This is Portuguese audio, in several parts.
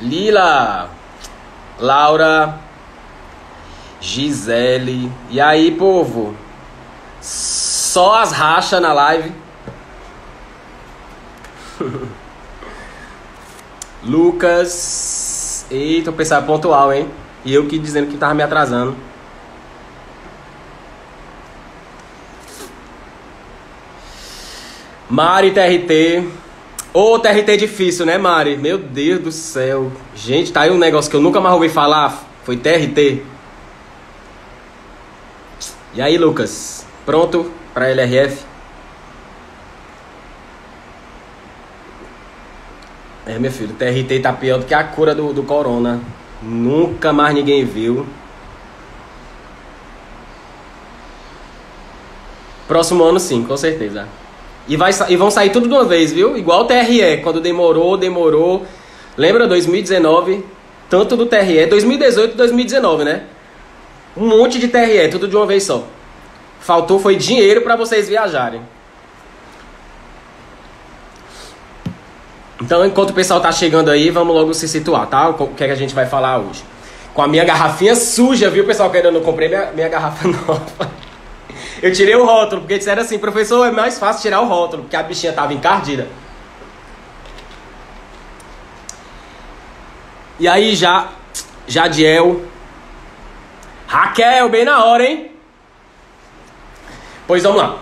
Lila, Laura, Gisele. E aí, povo? Só as rachas na live. Lucas. Eita, o pessoal é pontual, hein? E eu que dizendo que tava me atrasando. Mari TRT. Ô, TRT difícil, né, Mari? Meu Deus do céu. Gente, tá aí um negócio que eu nunca mais ouvi falar. Foi TRT. E aí, Lucas? Pronto pra LRF? É, meu filho, o TRT tá pior do que a cura do corona. Nunca mais ninguém viu. Próximo ano, sim, com certeza. E vão sair tudo de uma vez, viu? Igual o TRE, quando demorou. Lembra 2019? Tanto do TRE, 2018 e 2019, né? Um monte de TRE, tudo de uma vez só. Faltou foi dinheiro pra vocês viajarem. Então, enquanto o pessoal tá chegando aí, vamos logo se situar, tá? O que é que a gente vai falar hoje? Com a minha garrafinha suja, viu, pessoal? Que eu ainda não comprei minha garrafa nova. Eu tirei o rótulo, porque disseram assim, professor, é mais fácil tirar o rótulo, porque a bichinha tava encardida. E aí, Jadiel. Raquel, bem na hora, hein? Pois vamos lá.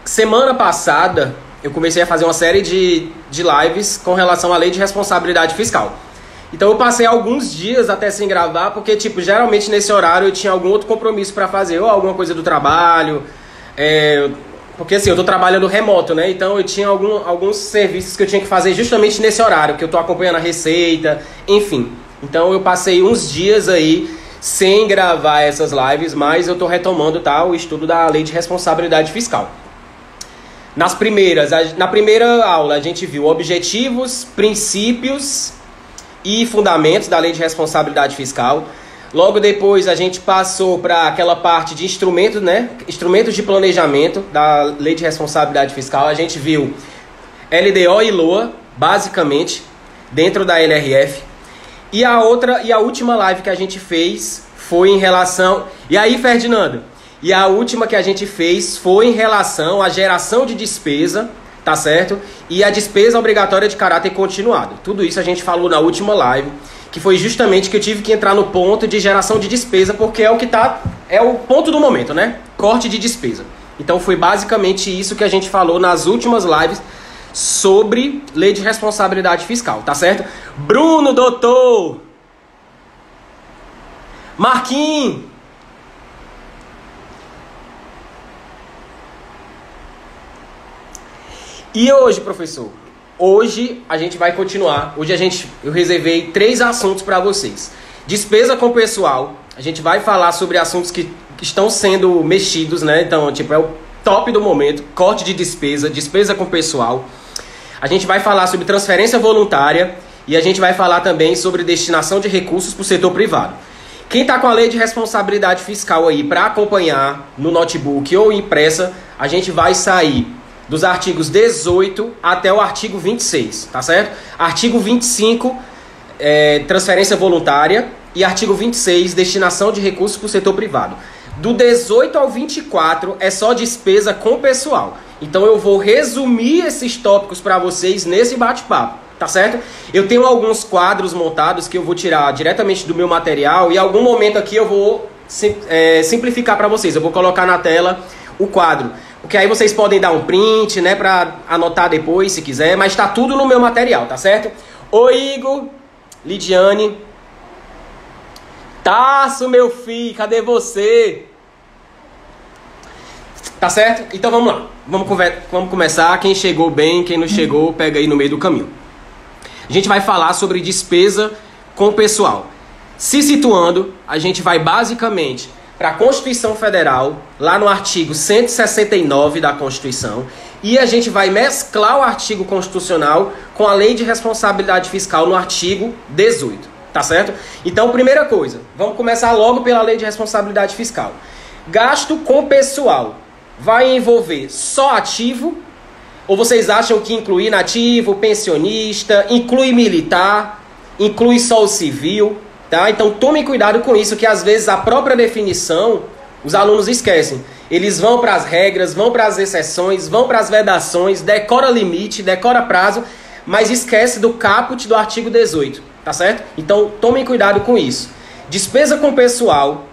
Semana passada, eu comecei a fazer uma série de lives com relação à lei de responsabilidade fiscal. Então eu passei alguns dias até sem gravar, porque, tipo, geralmente nesse horário eu tinha algum outro compromisso pra fazer, ou alguma coisa do trabalho, porque assim, eu tô trabalhando remoto, né? Então eu tinha alguns serviços que eu tinha que fazer justamente nesse horário, que eu tô acompanhando a receita, enfim. Então eu passei uns dias aí sem gravar essas lives, mas eu tô retomando, tá, o estudo da lei de responsabilidade fiscal. Na primeira aula a gente viu objetivos, princípios e fundamentos da lei de responsabilidade fiscal. Logo depois a gente passou para aquela parte de instrumentos, né? Instrumentos de planejamento da lei de responsabilidade fiscal. A gente viu LDO e LOA, basicamente, dentro da LRF. E a última live que a gente fez foi em relação... E aí, Ferdinando? E a última que a gente fez foi em relação à geração de despesa, tá certo? E a despesa obrigatória de caráter continuado. Tudo isso a gente falou na última live, que foi justamente que eu tive que entrar no ponto de geração de despesa, porque é o ponto do momento, né? Corte de despesa. Então foi basicamente isso que a gente falou nas últimas lives sobre lei de responsabilidade fiscal, tá certo? Bruno, doutor! Marquinhos! E hoje, professor? Hoje a gente vai continuar. Hoje eu reservei 3 assuntos para vocês. Despesa com pessoal. A gente vai falar sobre assuntos que estão sendo mexidos, né? Então, tipo, é o top do momento. Corte de despesa, despesa com pessoal. A gente vai falar sobre transferência voluntária. E a gente vai falar também sobre destinação de recursos para o setor privado. Quem está com a lei de responsabilidade fiscal aí para acompanhar no notebook ou impressa, a gente vai sair dos artigos 18 até o artigo 26, tá certo? Artigo 25, transferência voluntária, e artigo 26, destinação de recursos para o setor privado. Do 18 ao 24 é só despesa com pessoal. Então eu vou resumir esses tópicos para vocês nesse bate-papo, tá certo? Eu tenho alguns quadros montados que eu vou tirar diretamente do meu material, e em algum momento aqui eu vou simplificar para vocês. Eu vou colocar na tela o quadro, porque aí vocês podem dar um print, né, pra anotar depois, se quiser. Mas tá tudo no meu material, tá certo? Ô, Igor, Lidiane. Taço, meu filho, cadê você? Tá certo? Então vamos lá. Vamos começar. Quem chegou bem, quem não chegou, pega aí no meio do caminho. A gente vai falar sobre despesa com o pessoal. Se situando, a gente vai basicamente para a Constituição Federal, lá no artigo 169 da Constituição, e a gente vai mesclar o artigo constitucional com a Lei de Responsabilidade Fiscal no artigo 18, tá certo? Então, primeira coisa, vamos começar logo pela Lei de Responsabilidade Fiscal. Gasto com pessoal vai envolver só ativo Ou vocês acham que inclui inativo, pensionista, inclui militar, inclui só o civil, tá? Então tomem cuidado com isso, que às vezes a própria definição os alunos esquecem. Eles vão para as regras, vão para as exceções, vão para as vedações, decora limite, decora prazo, mas esquece do caput do artigo 18, tá certo? Então tomem cuidado com isso. Despesa com pessoal,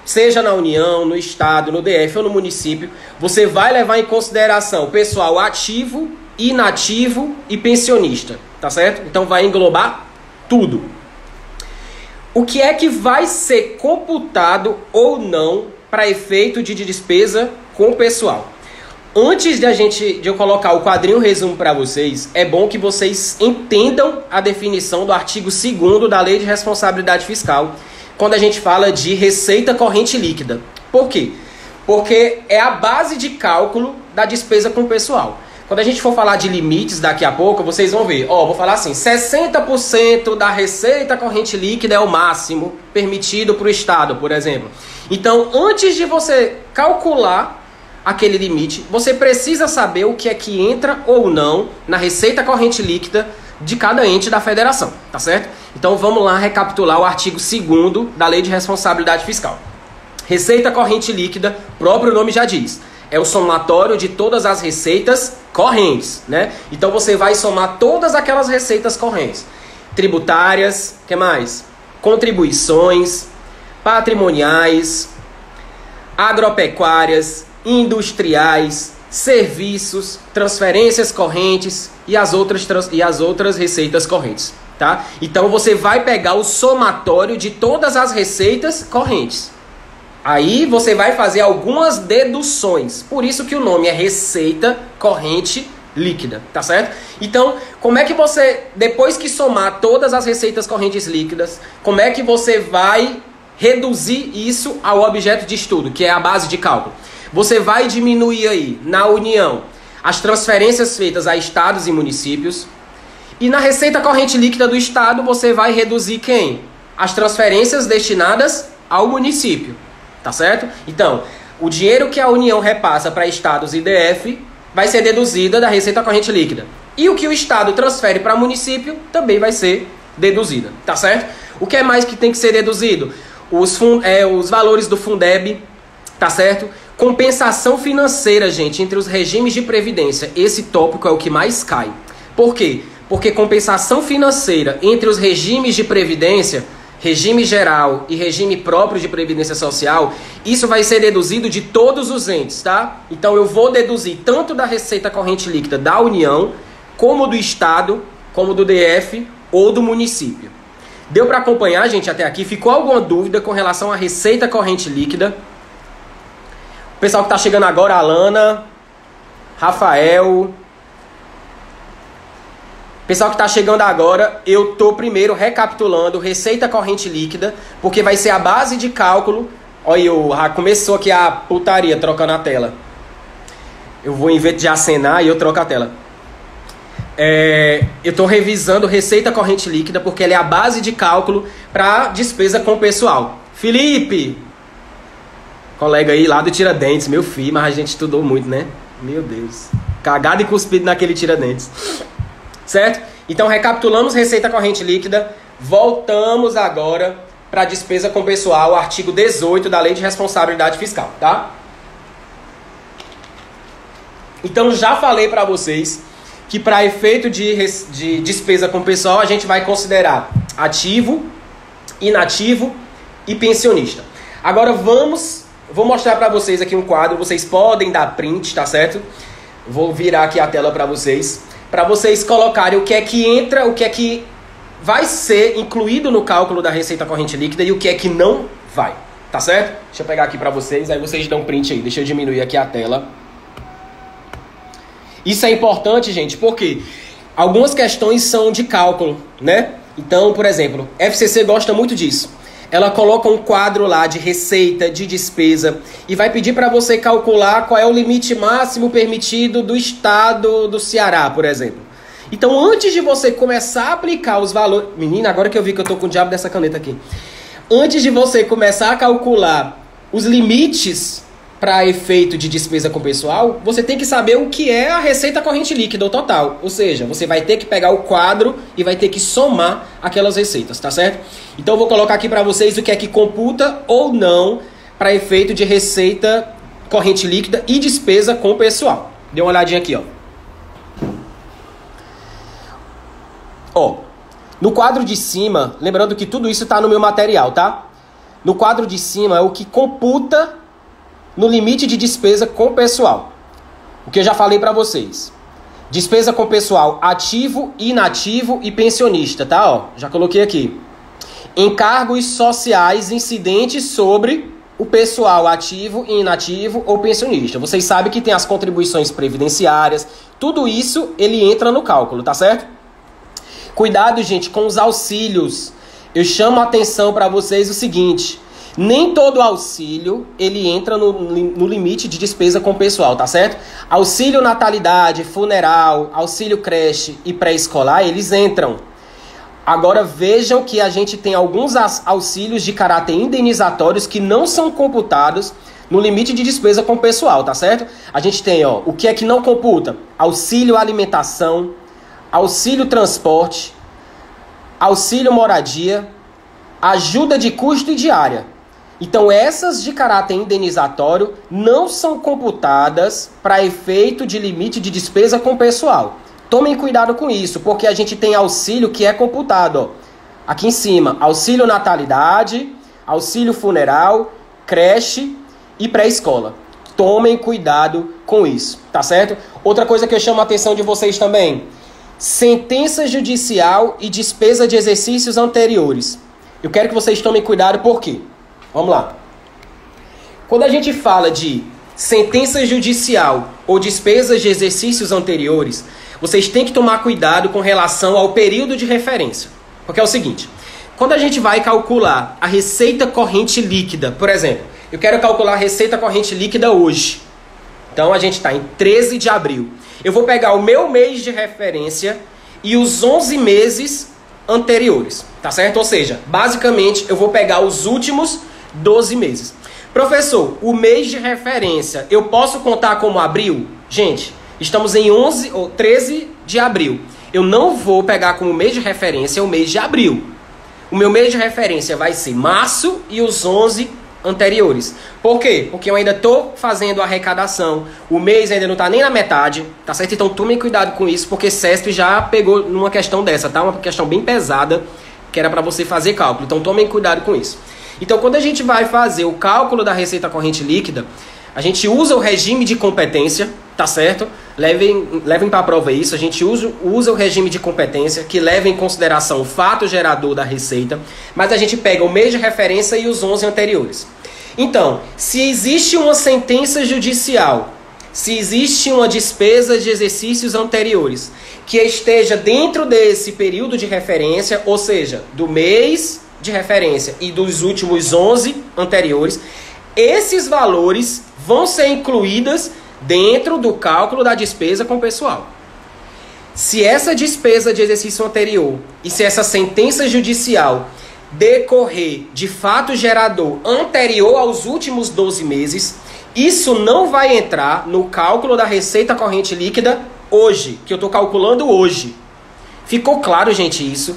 seja na União, no Estado, no DF ou no município, você vai levar em consideração pessoal ativo, inativo e pensionista, tá certo? Então vai englobar tudo. O que é que vai ser computado ou não para efeito de despesa com pessoal? Antes de eu colocar o quadrinho resumo para vocês, é bom que vocês entendam a definição do artigo 2º da Lei de Responsabilidade Fiscal, quando a gente fala de receita corrente líquida. Por quê? Porque é a base de cálculo da despesa com pessoal. Quando a gente for falar de limites daqui a pouco, vocês vão ver. Vou falar assim, 60% da receita corrente líquida é o máximo permitido para o Estado, por exemplo. Então, antes de você calcular aquele limite, você precisa saber o que é que entra ou não na receita corrente líquida de cada ente da federação, tá certo? Então, vamos lá recapitular o artigo 2º da Lei de Responsabilidade Fiscal. Receita corrente líquida, próprio nome já diz, é o somatório de todas as receitas correntes, né? Então você vai somar todas aquelas receitas correntes. Tributárias, que mais? Contribuições, patrimoniais, agropecuárias, industriais, serviços, transferências correntes e as outras receitas correntes, tá? Então você vai pegar o somatório de todas as receitas correntes. Aí você vai fazer algumas deduções. Por isso que o nome é receita corrente líquida, tá certo? Então, como é que você, depois que somar todas as receitas correntes líquidas, como é que você vai reduzir isso ao objeto de estudo, que é a base de cálculo? Você vai diminuir aí, na União, as transferências feitas a estados e municípios. E na receita corrente líquida do Estado, você vai reduzir quem? As transferências destinadas ao município. Tá certo? Então, o dinheiro que a União repassa para estados e DF vai ser deduzida da receita corrente líquida. E o que o Estado transfere para o município também vai ser deduzida. Tá certo? O que é mais que tem que ser deduzido? Os valores do Fundeb, tá certo? Compensação financeira, gente, entre os regimes de previdência. Esse tópico é o que mais cai. Por quê? Porque compensação financeira entre os regimes de previdência, regime geral e regime próprio de previdência social, isso vai ser deduzido de todos os entes, tá? Então eu vou deduzir tanto da receita corrente líquida da União, como do Estado, como do DF ou do município. Deu para acompanhar, gente, até aqui? Ficou alguma dúvida com relação à receita corrente líquida? O pessoal que está chegando agora, Alana, Rafael... Pessoal que está chegando agora, eu estou primeiro recapitulando receita corrente líquida, porque vai ser a base de cálculo. Olha, começou aqui a putaria trocando a tela. Eu vou, em vez de acenar, eu troco a tela. Eu estou revisando receita corrente líquida, porque ela é a base de cálculo para despesa com pessoal. Felipe, colega aí lá do Tiradentes, meu filho, mas a gente estudou muito, né? Meu Deus. Cagado e cuspido naquele Tiradentes. Certo? Então recapitulamos receita corrente líquida, voltamos agora para despesa com pessoal, artigo 18 da Lei de Responsabilidade Fiscal, tá? Então já falei para vocês que para efeito de despesa com pessoal a gente vai considerar ativo, inativo e pensionista. Agora vou mostrar para vocês aqui um quadro, vocês podem dar print, tá certo? Vou virar aqui a tela para vocês colocarem o que é que entra, o que é que vai ser incluído no cálculo da receita corrente líquida e o que é que não vai, tá certo? Deixa eu pegar aqui para vocês, aí vocês dão print aí, deixa eu diminuir aqui a tela. Isso é importante, gente, porque algumas questões são de cálculo, né? Então, por exemplo, FCC gosta muito disso. Ela coloca um quadro lá de receita, de despesa, e vai pedir para você calcular qual é o limite máximo permitido do estado do Ceará, por exemplo. Então, antes de você começar a aplicar os valores... Menina, agora que eu vi que eu tô com o diabo dessa caneta aqui. Antes de você começar a calcular os limites para efeito de despesa com pessoal, você tem que saber o que é a receita corrente líquida, o total. Ou seja, você vai ter que pegar o quadro e vai ter que somar aquelas receitas, tá certo? Então eu vou colocar aqui para vocês o que é que computa ou não para efeito de receita corrente líquida e despesa com pessoal. Dê uma olhadinha aqui, ó. Ó, no quadro de cima, lembrando que tudo isso está no meu material, tá? No quadro de cima é o que computa no limite de despesa com pessoal. O que eu já falei para vocês. Despesa com pessoal ativo, inativo e pensionista, tá? Ó, já coloquei aqui. Encargos sociais incidentes sobre o pessoal ativo, inativo ou pensionista. Vocês sabem que tem as contribuições previdenciárias. Tudo isso, ele entra no cálculo, tá certo? Cuidado, gente, com os auxílios. Eu chamo a atenção para vocês o seguinte. Nem todo auxílio, ele entra no limite de despesa com pessoal, tá certo? Auxílio natalidade, funeral, auxílio creche e pré-escolar, eles entram. Agora vejam que a gente tem alguns auxílios de caráter indenizatórios que não são computados no limite de despesa com pessoal, tá certo? A gente tem, ó, o que é que não computa? Auxílio alimentação, auxílio transporte, auxílio moradia, ajuda de custo e diária. Então, essas de caráter indenizatório não são computadas para efeito de limite de despesa com pessoal. Tomem cuidado com isso, porque a gente tem auxílio que é computado. Ó. Aqui em cima, auxílio natalidade, auxílio funeral, creche e pré-escola. Tomem cuidado com isso, tá certo? Outra coisa que eu chamo a atenção de vocês também. Sentença judicial e despesa de exercícios anteriores. Eu quero que vocês tomem cuidado, por quê? Vamos lá. Quando a gente fala de sentença judicial ou despesas de exercícios anteriores, vocês têm que tomar cuidado com relação ao período de referência. Porque é o seguinte, quando a gente vai calcular a receita corrente líquida, por exemplo, eu quero calcular a receita corrente líquida hoje. Então a gente está em 13 de abril. Eu vou pegar o meu mês de referência e os 11 meses anteriores, tá certo? Ou seja, basicamente eu vou pegar os últimos 12 meses. Professor, o mês de referência eu posso contar como abril? Gente, estamos em 13 de abril. Eu não vou pegar como mês de referência o mês de abril. O meu mês de referência vai ser março e os 11 anteriores. Por quê? Porque eu ainda estou fazendo a arrecadação. O mês ainda não está nem na metade, tá certo? Então tomem cuidado com isso, porque CESP já pegou numa questão dessa, tá? Uma questão bem pesada, que era para você fazer cálculo. Então tomem cuidado com isso. Então quando a gente vai fazer o cálculo da receita corrente líquida, a gente usa o regime de competência, tá certo? Levem para a prova isso. A gente usa o regime de competência, que leva em consideração o fato gerador da receita, mas a gente pega o mês de referência e os 11 anteriores. Então, se existe uma sentença judicial, se existe uma despesa de exercícios anteriores, que esteja dentro desse período de referência, ou seja, do mês de referência e dos últimos 11 anteriores, esses valores vão ser incluídos dentro do cálculo da despesa com pessoal. Se essa despesa de exercício anterior e se essa sentença judicial decorrer de fato gerador anterior aos últimos 12 meses, isso não vai entrar no cálculo da receita corrente líquida hoje, que eu estou calculando hoje. Ficou claro, gente, isso?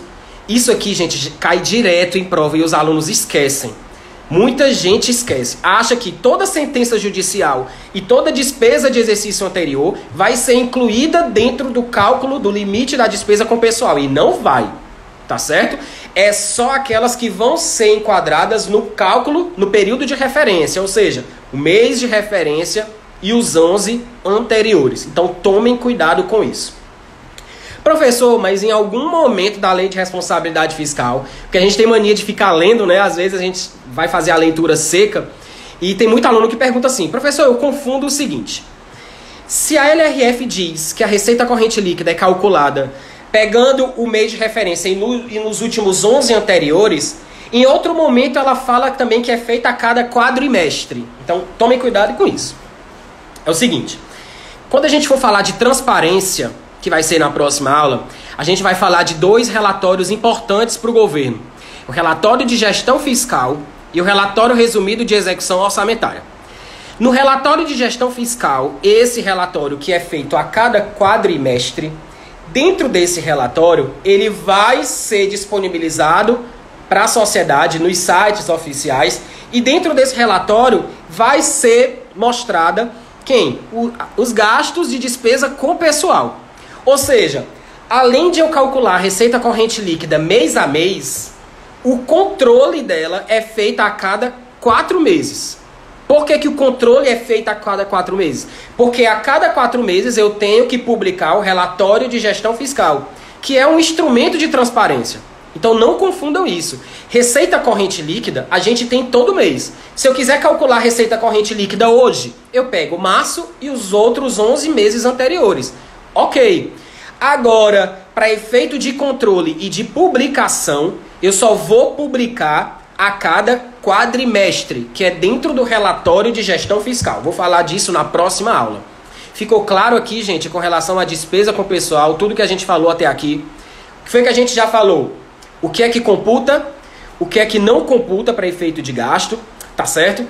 Isso aqui, gente, cai direto em prova e os alunos esquecem. Muita gente esquece. Acha que toda sentença judicial e toda despesa de exercício anterior vai ser incluída dentro do cálculo do limite da despesa com pessoal. E não vai. Tá certo? É só aquelas que vão ser enquadradas no cálculo no período de referência. Ou seja, o mês de referência e os 11 anteriores. Então tomem cuidado com isso. Professor, mas em algum momento da lei de responsabilidade fiscal, porque a gente tem mania de ficar lendo, né? Às vezes a gente vai fazer a leitura seca e tem muito aluno que pergunta assim, professor, eu confundo o seguinte, se a LRF diz que a receita corrente líquida é calculada pegando o mês de referência e nos últimos 11 anteriores, em outro momento ela fala também que é feita a cada quadrimestre. Então tomem cuidado com isso. É o seguinte, quando a gente for falar de transparência, que vai ser na próxima aula, a gente vai falar de 2 relatórios importantes para o governo. O relatório de gestão fiscal e o relatório resumido de execução orçamentária. No relatório de gestão fiscal, esse relatório que é feito a cada quadrimestre, dentro desse relatório, ele vai ser disponibilizado para a sociedade nos sites oficiais e dentro desse relatório vai ser mostrada os gastos de despesa com pessoal. Ou seja, além de eu calcular a receita corrente líquida mês a mês, o controle dela é feito a cada 4 meses. Por que o controle é feito a cada 4 meses? Porque a cada 4 meses eu tenho que publicar o relatório de gestão fiscal, que é um instrumento de transparência. Então não confundam isso. Receita corrente líquida a gente tem todo mês. Se eu quiser calcular a receita corrente líquida hoje, eu pego março e os outros 11 meses anteriores. Ok. Agora, para efeito de controle e de publicação, eu só vou publicar a cada quadrimestre, que é dentro do relatório de gestão fiscal. Vou falar disso na próxima aula. Ficou claro aqui, gente, com relação à despesa com o pessoal, tudo que a gente falou até aqui. O que foi que a gente já falou? O que é que computa, o que é que não computa para efeito de gasto, tá certo?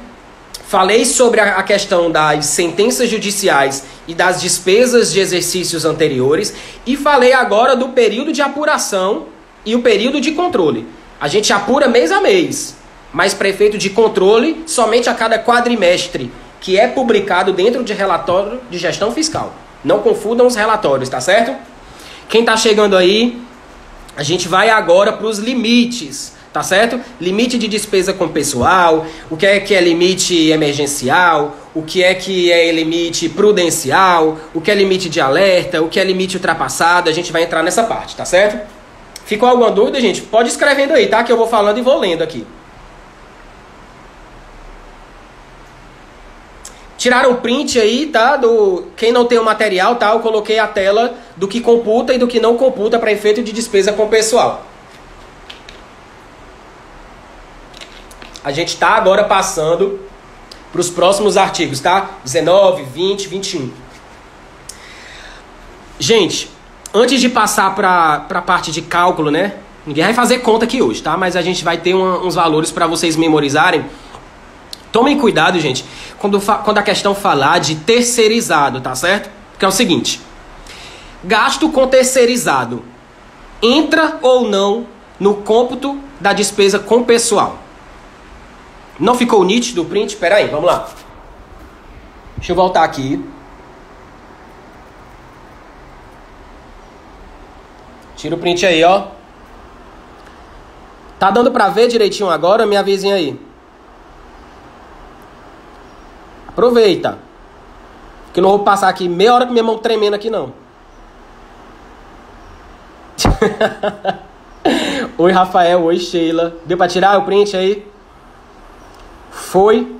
Falei sobre a questão das sentenças judiciais e das despesas de exercícios anteriores e falei agora do período de apuração e o período de controle. A gente apura mês a mês, mas para efeito de controle somente a cada quadrimestre, que é publicado dentro de relatório de gestão fiscal. Não confundam os relatórios, tá certo? Quem tá chegando aí, a gente vai agora para os limites, tá certo? Limite de despesa com pessoal, o que é limite emergencial, o que é limite prudencial, o que é limite de alerta, o que é limite ultrapassado, a gente vai entrar nessa parte, tá certo? Ficou alguma dúvida, gente? Pode ir escrevendo aí, tá? Que eu vou falando e vou lendo aqui. Tiraram o print aí, tá? Quem não tem o material, tá? Eu coloquei a tela do que computa e do que não computa para efeito de despesa com pessoal. A gente está agora passando para os próximos artigos, tá? 19, 20, 21. Gente, antes de passar para a parte de cálculo, né? Ninguém vai fazer conta aqui hoje, tá? Mas a gente vai ter uns valores para vocês memorizarem. Tomem cuidado, gente, quando a questão falar de terceirizado, tá certo? Porque é o seguinte, gasto com terceirizado entra ou não no cômputo da despesa com pessoal? Não ficou nítido o print? Espera aí, vamos lá. Deixa eu voltar aqui. Tira o print aí, ó. Tá dando pra ver direitinho agora? Me avisem aí. Aproveita. Que eu não vou passar aqui meia hora com minha mão tremendo aqui, não. Oi, Rafael. Oi, Sheila. Deu pra tirar o print aí? Foi.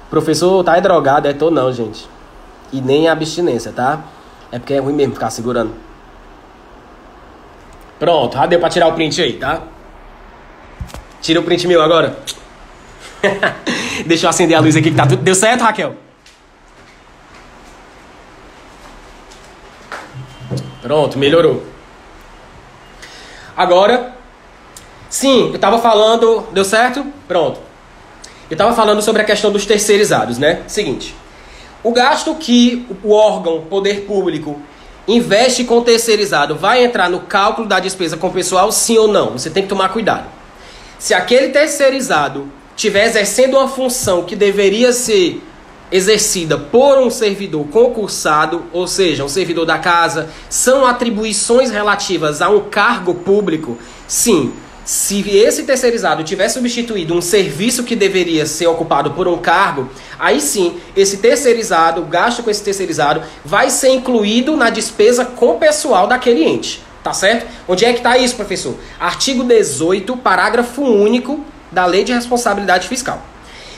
Professor, tá drogado? Tô não, gente. E nem abstinência, tá? É porque é ruim mesmo ficar segurando. Pronto, já deu pra tirar o print aí, tá? Tira o print meu agora. Deixa eu acender a luz aqui que tá tudo... Deu certo, Raquel? Pronto, melhorou. Agora... Sim, eu tava falando... Deu certo? Pronto. Eu tava falando sobre a questão dos terceirizados, né? Seguinte. O gasto que o órgão, poder público, investe com terceirizado vai entrar no cálculo da despesa com pessoal, sim ou não? Você tem que tomar cuidado. Se aquele terceirizado estiver exercendo uma função que deveria ser exercida por um servidor concursado, ou seja, um servidor da casa, são atribuições relativas a um cargo público, sim. Se esse terceirizado tiver substituído um serviço que deveria ser ocupado por um cargo, aí sim, esse terceirizado, o gasto com esse terceirizado, vai ser incluído na despesa com pessoal daquele ente. Tá certo? Onde é que está isso, professor? Artigo 18, parágrafo único da Lei de Responsabilidade Fiscal.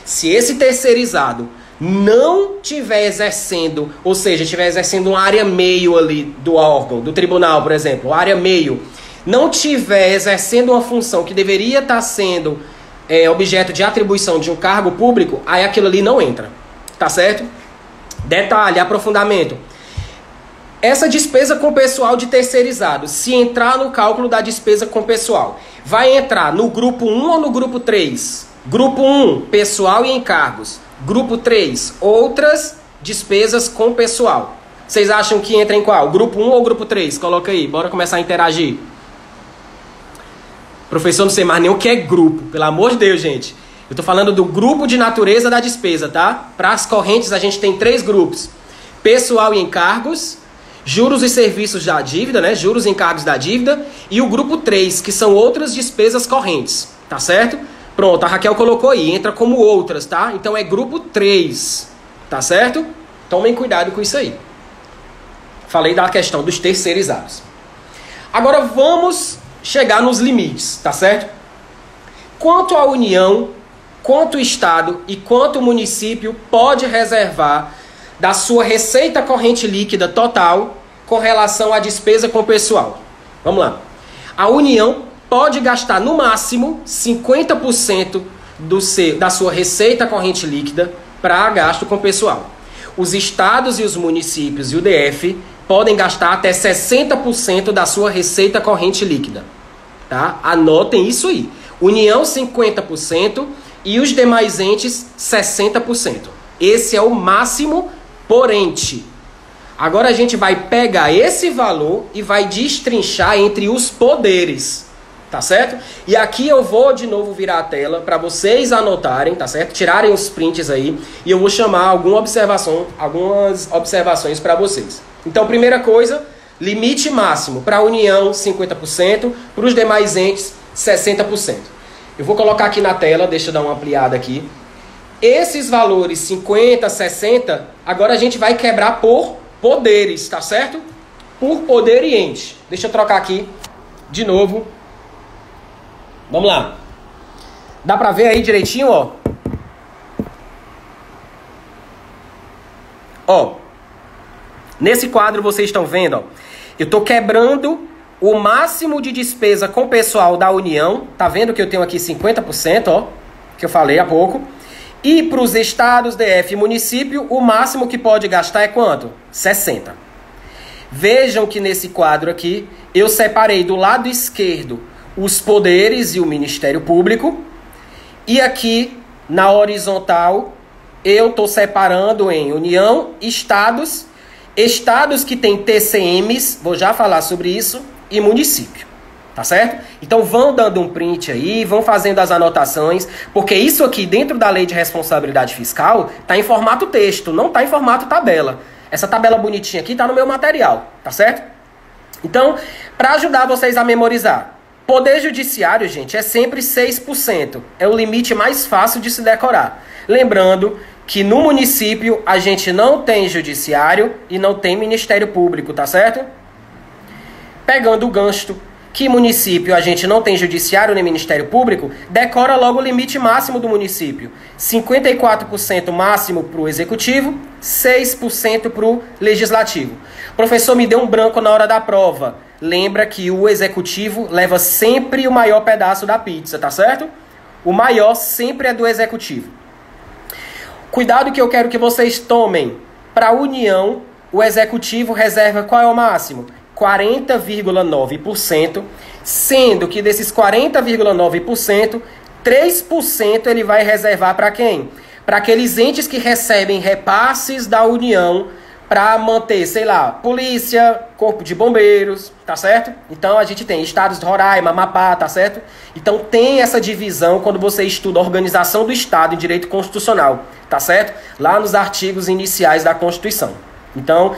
Se esse terceirizado não estiver exercendo, ou seja, estiver exercendo uma área meio ali do órgão, do tribunal, por exemplo, área meio, não estiver exercendo uma função que deveria estar sendo objeto de atribuição de um cargo público, aí aquilo ali não entra. Tá certo? Detalhe, aprofundamento. Essa despesa com pessoal de terceirizado, se entrar no cálculo da despesa com pessoal, vai entrar no grupo 1 ou no grupo 3? Grupo 1, pessoal e encargos. Grupo 3, outras despesas com pessoal. Vocês acham que entra em qual? Grupo 1 ou grupo 3? Coloca aí, bora começar a interagir. Professor, não sei mais nem o que é grupo, pelo amor de Deus, gente. Eu tô falando do grupo de natureza da despesa, tá? Para as correntes a gente tem 3 grupos. Pessoal e encargos, juros e serviços da dívida, né? Juros e encargos da dívida. E o grupo 3, que são outras despesas correntes, tá certo? Pronto, a Raquel colocou aí, entra como outras, tá? Então é grupo 3, tá certo? Tomem cuidado com isso aí. Falei da questão dos terceirizados. Agora vamos chegar nos limites, tá certo? Quanto a União, quanto o Estado e quanto o município pode reservar da sua receita corrente líquida total com relação à despesa com o pessoal? Vamos lá. A União pode gastar no máximo 50% da sua receita corrente líquida para gasto com o pessoal. Os estados e os municípios e o DF podem gastar até 60% da sua receita corrente líquida. Tá? Anotem isso aí. União 50% e os demais entes 60%. Esse é o máximo por ente. Agora a gente vai pegar esse valor e vai destrinchar entre os poderes. Tá certo? E aqui eu vou de novo virar a tela para vocês anotarem, tá certo? Tirarem os prints aí e eu vou chamar algumas observações para vocês. Então, primeira coisa, limite máximo para a União 50%, para os demais entes 60%. Eu vou colocar aqui na tela, deixa eu dar uma ampliada aqui. Esses valores 50, 60, agora a gente vai quebrar por poderes, tá certo? Por poder e ente. Deixa eu trocar aqui de novo. Vamos lá. Dá pra ver aí direitinho, ó? Ó. Nesse quadro vocês estão vendo, ó. Eu tô quebrando o máximo de despesa com o pessoal da União. Tá vendo que eu tenho aqui 50%, ó? Que eu falei há pouco. E para os estados, DF e município, o máximo que pode gastar é quanto? 60%. Vejam que nesse quadro aqui, eu separei do lado esquerdo os poderes e o Ministério Público. E aqui, na horizontal, eu estou separando em União, estados, estados que têm TCMs, vou já falar sobre isso, e município. Tá certo? Então vão dando um print aí, vão fazendo as anotações, porque isso aqui dentro da Lei de Responsabilidade Fiscal está em formato texto, não está em formato tabela. Essa tabela bonitinha aqui está no meu material, tá certo? Então, para ajudar vocês a memorizar, Poder Judiciário, gente, é sempre 6%. É o limite mais fácil de se decorar. Lembrando que no município a gente não tem Judiciário e não tem Ministério Público, tá certo? Pegando o gancho que município a gente não tem Judiciário nem Ministério Público, decora logo o limite máximo do município. 54% máximo para o Executivo, 6% para o Legislativo. Professor, me deu um branco na hora da prova. Lembra que o Executivo leva sempre o maior pedaço da pizza, tá certo? O maior sempre é do Executivo. Cuidado que eu quero que vocês tomem. Para a União, o Executivo reserva qual é o máximo? 40,9%, sendo que desses 40,9%, 3% ele vai reservar para quem? Para aqueles entes que recebem repasses da União para manter, sei lá, polícia, corpo de bombeiros, tá certo? Então a gente tem estados de Roraima, Amapá, tá certo? Então tem essa divisão quando você estuda a organização do Estado em direito constitucional, tá certo? Lá nos artigos iniciais da Constituição. Então,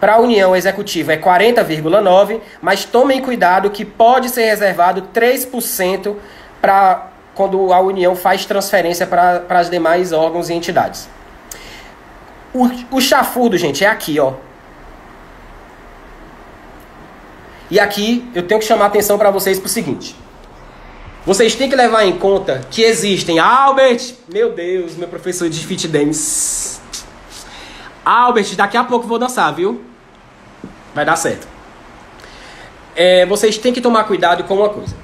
para a União Executiva é 40,9%, mas tomem cuidado que pode ser reservado 3% para quando a União faz transferência para as demais órgãos e entidades. O chafurdo, gente, é aqui, ó. E aqui eu tenho que chamar a atenção para vocês para o seguinte. Vocês têm que levar em conta que existem... Albert! Meu Deus, meu professor de fit dance. Albert, daqui a pouco eu vou dançar, viu? Vai dar certo. Vocês têm que tomar cuidado com uma coisa.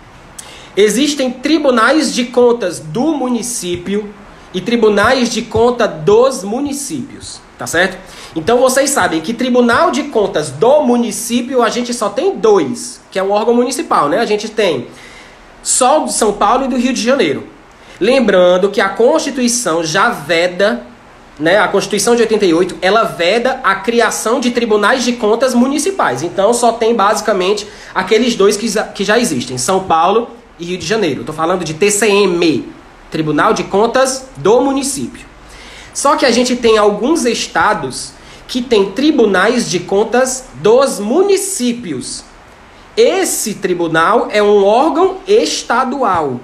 Existem tribunais de contas do município e tribunais de conta dos municípios, tá certo? Então vocês sabem que tribunal de contas do município a gente só tem 2, que é um órgão municipal, né? A gente tem só o de São Paulo e do Rio de Janeiro. Lembrando que a Constituição já veda né, a Constituição de 88, ela veda a criação de tribunais de contas municipais. Então só tem basicamente aqueles dois que já existem, São Paulo e Rio de Janeiro. Estou falando de TCM, Tribunal de Contas do Município. Só que a gente tem alguns estados que têm tribunais de contas dos municípios. Esse tribunal é um órgão estadual.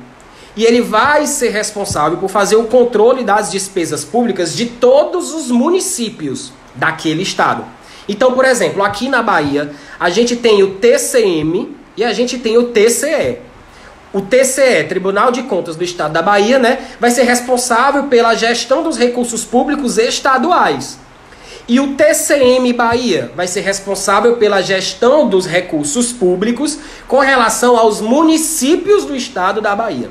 E ele vai ser responsável por fazer o controle das despesas públicas de todos os municípios daquele estado. Então, por exemplo, aqui na Bahia, a gente tem o TCM e a gente tem o TCE. O TCE, Tribunal de Contas do Estado da Bahia, né, vai ser responsável pela gestão dos recursos públicos estaduais. E o TCM Bahia vai ser responsável pela gestão dos recursos públicos com relação aos municípios do estado da Bahia.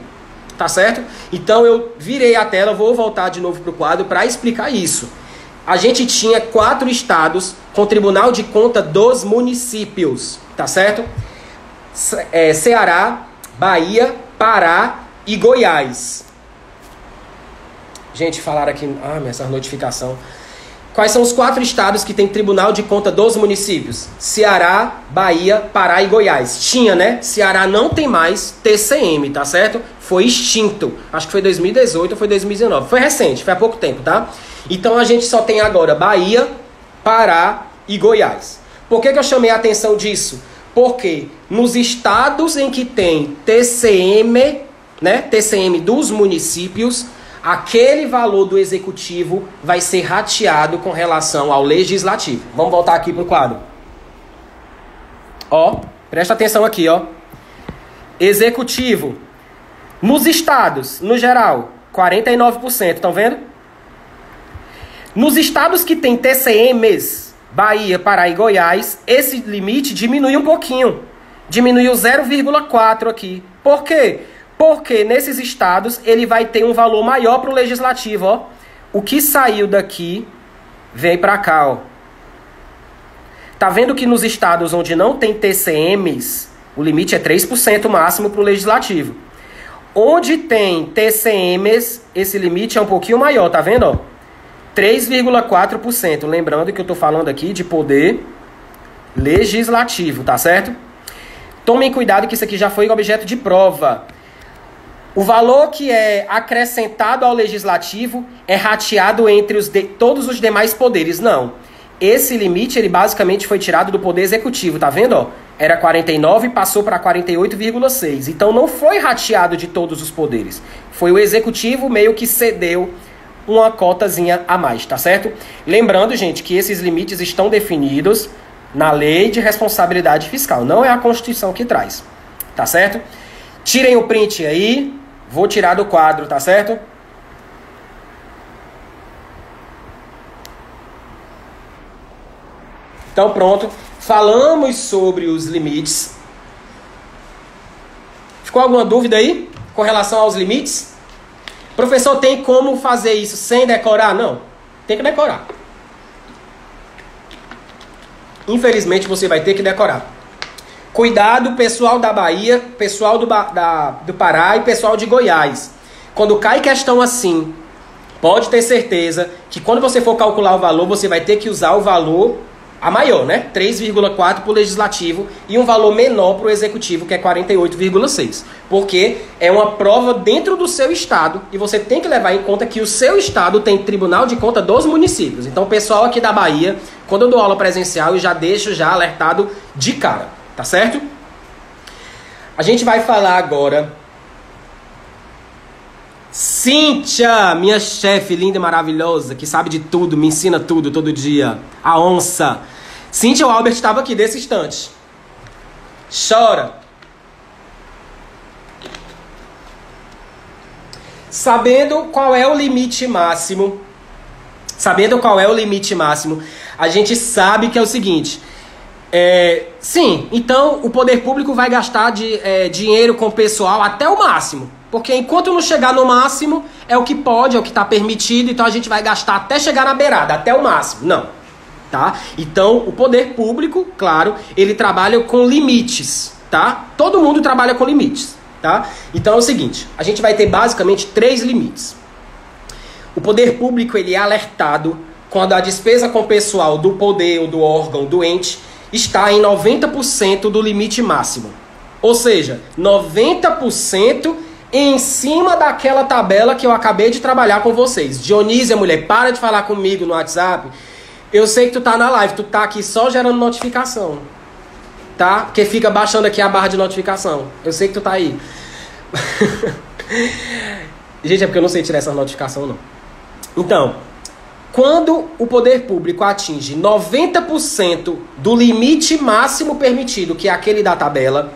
Tá certo? Então eu virei a tela, vou voltar de novo para o quadro para explicar isso. A gente tinha 4 estados com Tribunal de Conta dos municípios. Tá certo? Ceará, Bahia, Pará e Goiás. Gente, falaram aqui... Ah, essa notificação... Quais são os 4 estados que tem Tribunal de Conta dos municípios? Ceará, Bahia, Pará e Goiás. Tinha, né? Ceará não tem mais TCM, tá certo? Foi extinto. Acho que foi 2018 ou foi 2019. Foi recente, foi há pouco tempo, tá? Então a gente só tem agora Bahia, Pará e Goiás. Por que eu chamei a atenção disso? Porque nos estados em que tem TCM, né? TCM dos municípios... aquele valor do executivo vai ser rateado com relação ao legislativo. Vamos voltar aqui para o quadro. Ó, presta atenção aqui, ó. Executivo. Nos estados, no geral, 49%, estão vendo? Nos estados que tem TCMs, Bahia, Pará e Goiás, esse limite diminui um pouquinho. Diminuiu 0,4 aqui. Por quê? Porque nesses estados ele vai ter um valor maior para o legislativo, ó. O que saiu daqui vem para cá, ó. Tá vendo que nos estados onde não tem TCMs, o limite é 3% máximo para o legislativo. Onde tem TCMs, esse limite é um pouquinho maior, tá vendo, ó? 3,4%. Lembrando que eu tô falando aqui de poder legislativo, tá certo? Tomem cuidado que isso aqui já foi objeto de prova. O valor que é acrescentado ao legislativo é rateado entre todos os demais poderes. Não. Esse limite, ele basicamente foi tirado do poder executivo, tá vendo? Ó? Era 49 e passou para 48,6. Então não foi rateado de todos os poderes. Foi o executivo meio que cedeu uma cotazinha a mais, tá certo? Lembrando, gente, que esses limites estão definidos na Lei de Responsabilidade Fiscal. Não é a Constituição que traz, tá certo? Tirem o print aí. Vou tirar do quadro, tá certo? Então pronto. Falamos sobre os limites. Ficou alguma dúvida aí com relação aos limites? Professor, tem como fazer isso sem decorar? Não. Tem que decorar. Infelizmente você vai ter que decorar. Cuidado, pessoal da Bahia, pessoal do Pará e pessoal de Goiás. Quando cai questão assim, pode ter certeza que quando você for calcular o valor, você vai ter que usar o valor a maior, né? 3,4 para o legislativo e um valor menor para o executivo, que é 48,6. Porque é uma prova dentro do seu estado e você tem que levar em conta que o seu estado tem Tribunal de Conta dos municípios. Então, o pessoal aqui da Bahia, quando eu dou aula presencial, eu já deixo já alertado de cara. Tá certo? A gente vai falar agora. Cíntia, minha chefe linda e maravilhosa, que sabe de tudo, me ensina tudo todo dia. A onça. Cíntia, o Albert estava aqui desse instante. Chora. Sabendo qual é o limite máximo. A gente sabe que é o seguinte. Sim, então o poder público vai gastar dinheiro com o pessoal até o máximo. Porque enquanto não chegar no máximo, é o que pode, é o que está permitido. Então a gente vai gastar até chegar na beirada, até o máximo. Não, tá? Então o poder público, claro, ele trabalha com limites, tá? Todo mundo trabalha com limites, tá? Então é o seguinte, a gente vai ter basicamente 3 limites. O poder público ele é alertado quando a despesa com pessoal do poder ou do órgão do ente está em 90% do limite máximo. Ou seja, 90% em cima daquela tabela que eu acabei de trabalhar com vocês. Dionísia, mulher, para de falar comigo no WhatsApp. Eu sei que tu tá na live, tu tá aqui só gerando notificação. Tá? Porque fica baixando aqui a barra de notificação. Eu sei que tu tá aí. Gente, é porque eu não sei tirar essa notificação, não. Então, quando o poder público atinge 90% do limite máximo permitido, que é aquele da tabela,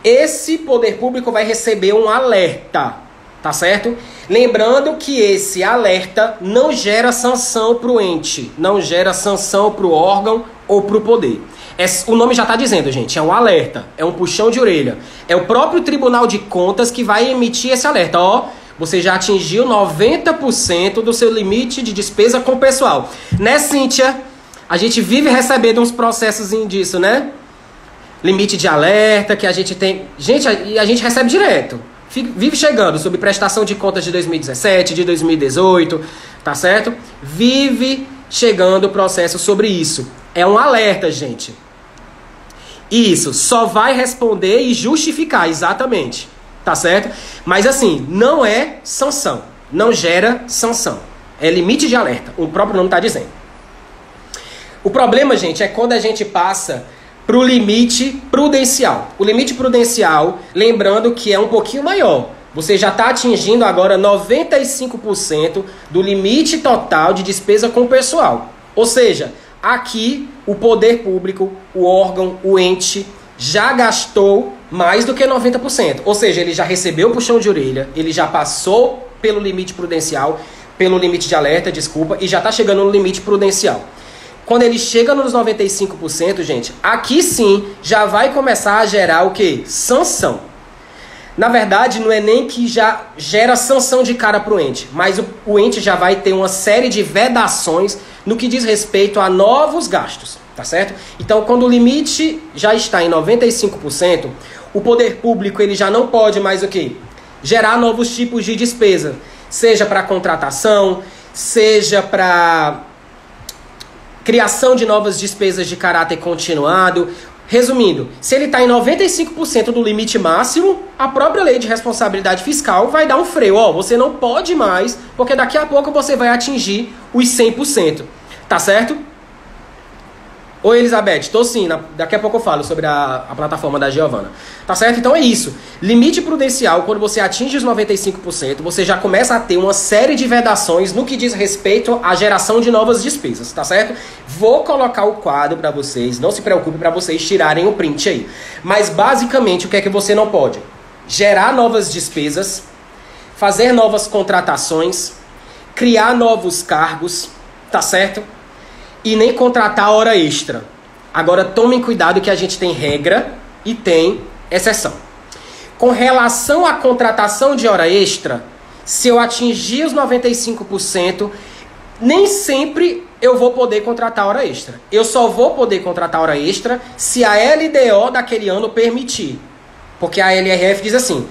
esse poder público vai receber um alerta, tá certo? Lembrando que esse alerta não gera sanção para o ente, não gera sanção para o órgão ou para o poder. O nome já está dizendo, gente, é um alerta, é um puxão de orelha. É o próprio Tribunal de Contas que vai emitir esse alerta. Ó, você já atingiu 90% do seu limite de despesa com o pessoal. Né, Cíntia? A gente vive recebendo uns processos disso, né? Limite de alerta que a gente tem... Gente, a gente recebe direto. Vive chegando sobre prestação de contas de 2017, de 2018, tá certo? Vive chegando o processo sobre isso. É um alerta, gente. Isso, só vai responder e justificar, exatamente. Tá certo? Mas assim, não é sanção. Não gera sanção. É limite de alerta. O próprio nome tá dizendo. O problema, gente, é quando a gente passa para o limite prudencial. O limite prudencial, lembrando que é um pouquinho maior. Você já está atingindo agora 95% do limite total de despesa com o pessoal. Ou seja, aqui o poder público, o órgão, o ente, já gastou mais do que 90%. Ou seja, ele já recebeu o puxão de orelha, ele já passou pelo limite prudencial, pelo limite de alerta, desculpa, e já está chegando no limite prudencial. Quando ele chega nos 95%, gente, aqui sim já vai começar a gerar o quê? Sanção. Na verdade, não é nem que já gera sanção de cara para o ente, mas o ente já vai ter uma série de vedações no que diz respeito a novos gastos, tá certo? Então, quando o limite já está em 95%, o poder público ele já não pode mais o quê? Gerar novos tipos de despesa, seja para contratação, seja para criação de novas despesas de caráter continuado. Resumindo, se ele está em 95% do limite máximo, a própria lei de responsabilidade fiscal vai dar um freio. Ó, você não pode mais, porque daqui a pouco você vai atingir os 100%. Tá certo? Oi, Elizabeth, tô sim. Daqui a pouco eu falo sobre a plataforma da Giovana. Tá certo? Então é isso. Limite prudencial, quando você atinge os 95%, você já começa a ter uma série de vedações no que diz respeito à geração de novas despesas. Tá certo? Vou colocar o quadro para vocês. Não se preocupe para vocês tirarem o print aí. Mas basicamente, o que é que você não pode? Gerar novas despesas, fazer novas contratações, criar novos cargos. Tá certo? E nem contratar hora extra. Agora tomem cuidado que a gente tem regra e tem exceção. Com relação à contratação de hora extra, se eu atingir os 95%, nem sempre eu vou poder contratar hora extra. Eu só vou poder contratar hora extra se a LDO daquele ano permitir. Porque a LRF diz assim: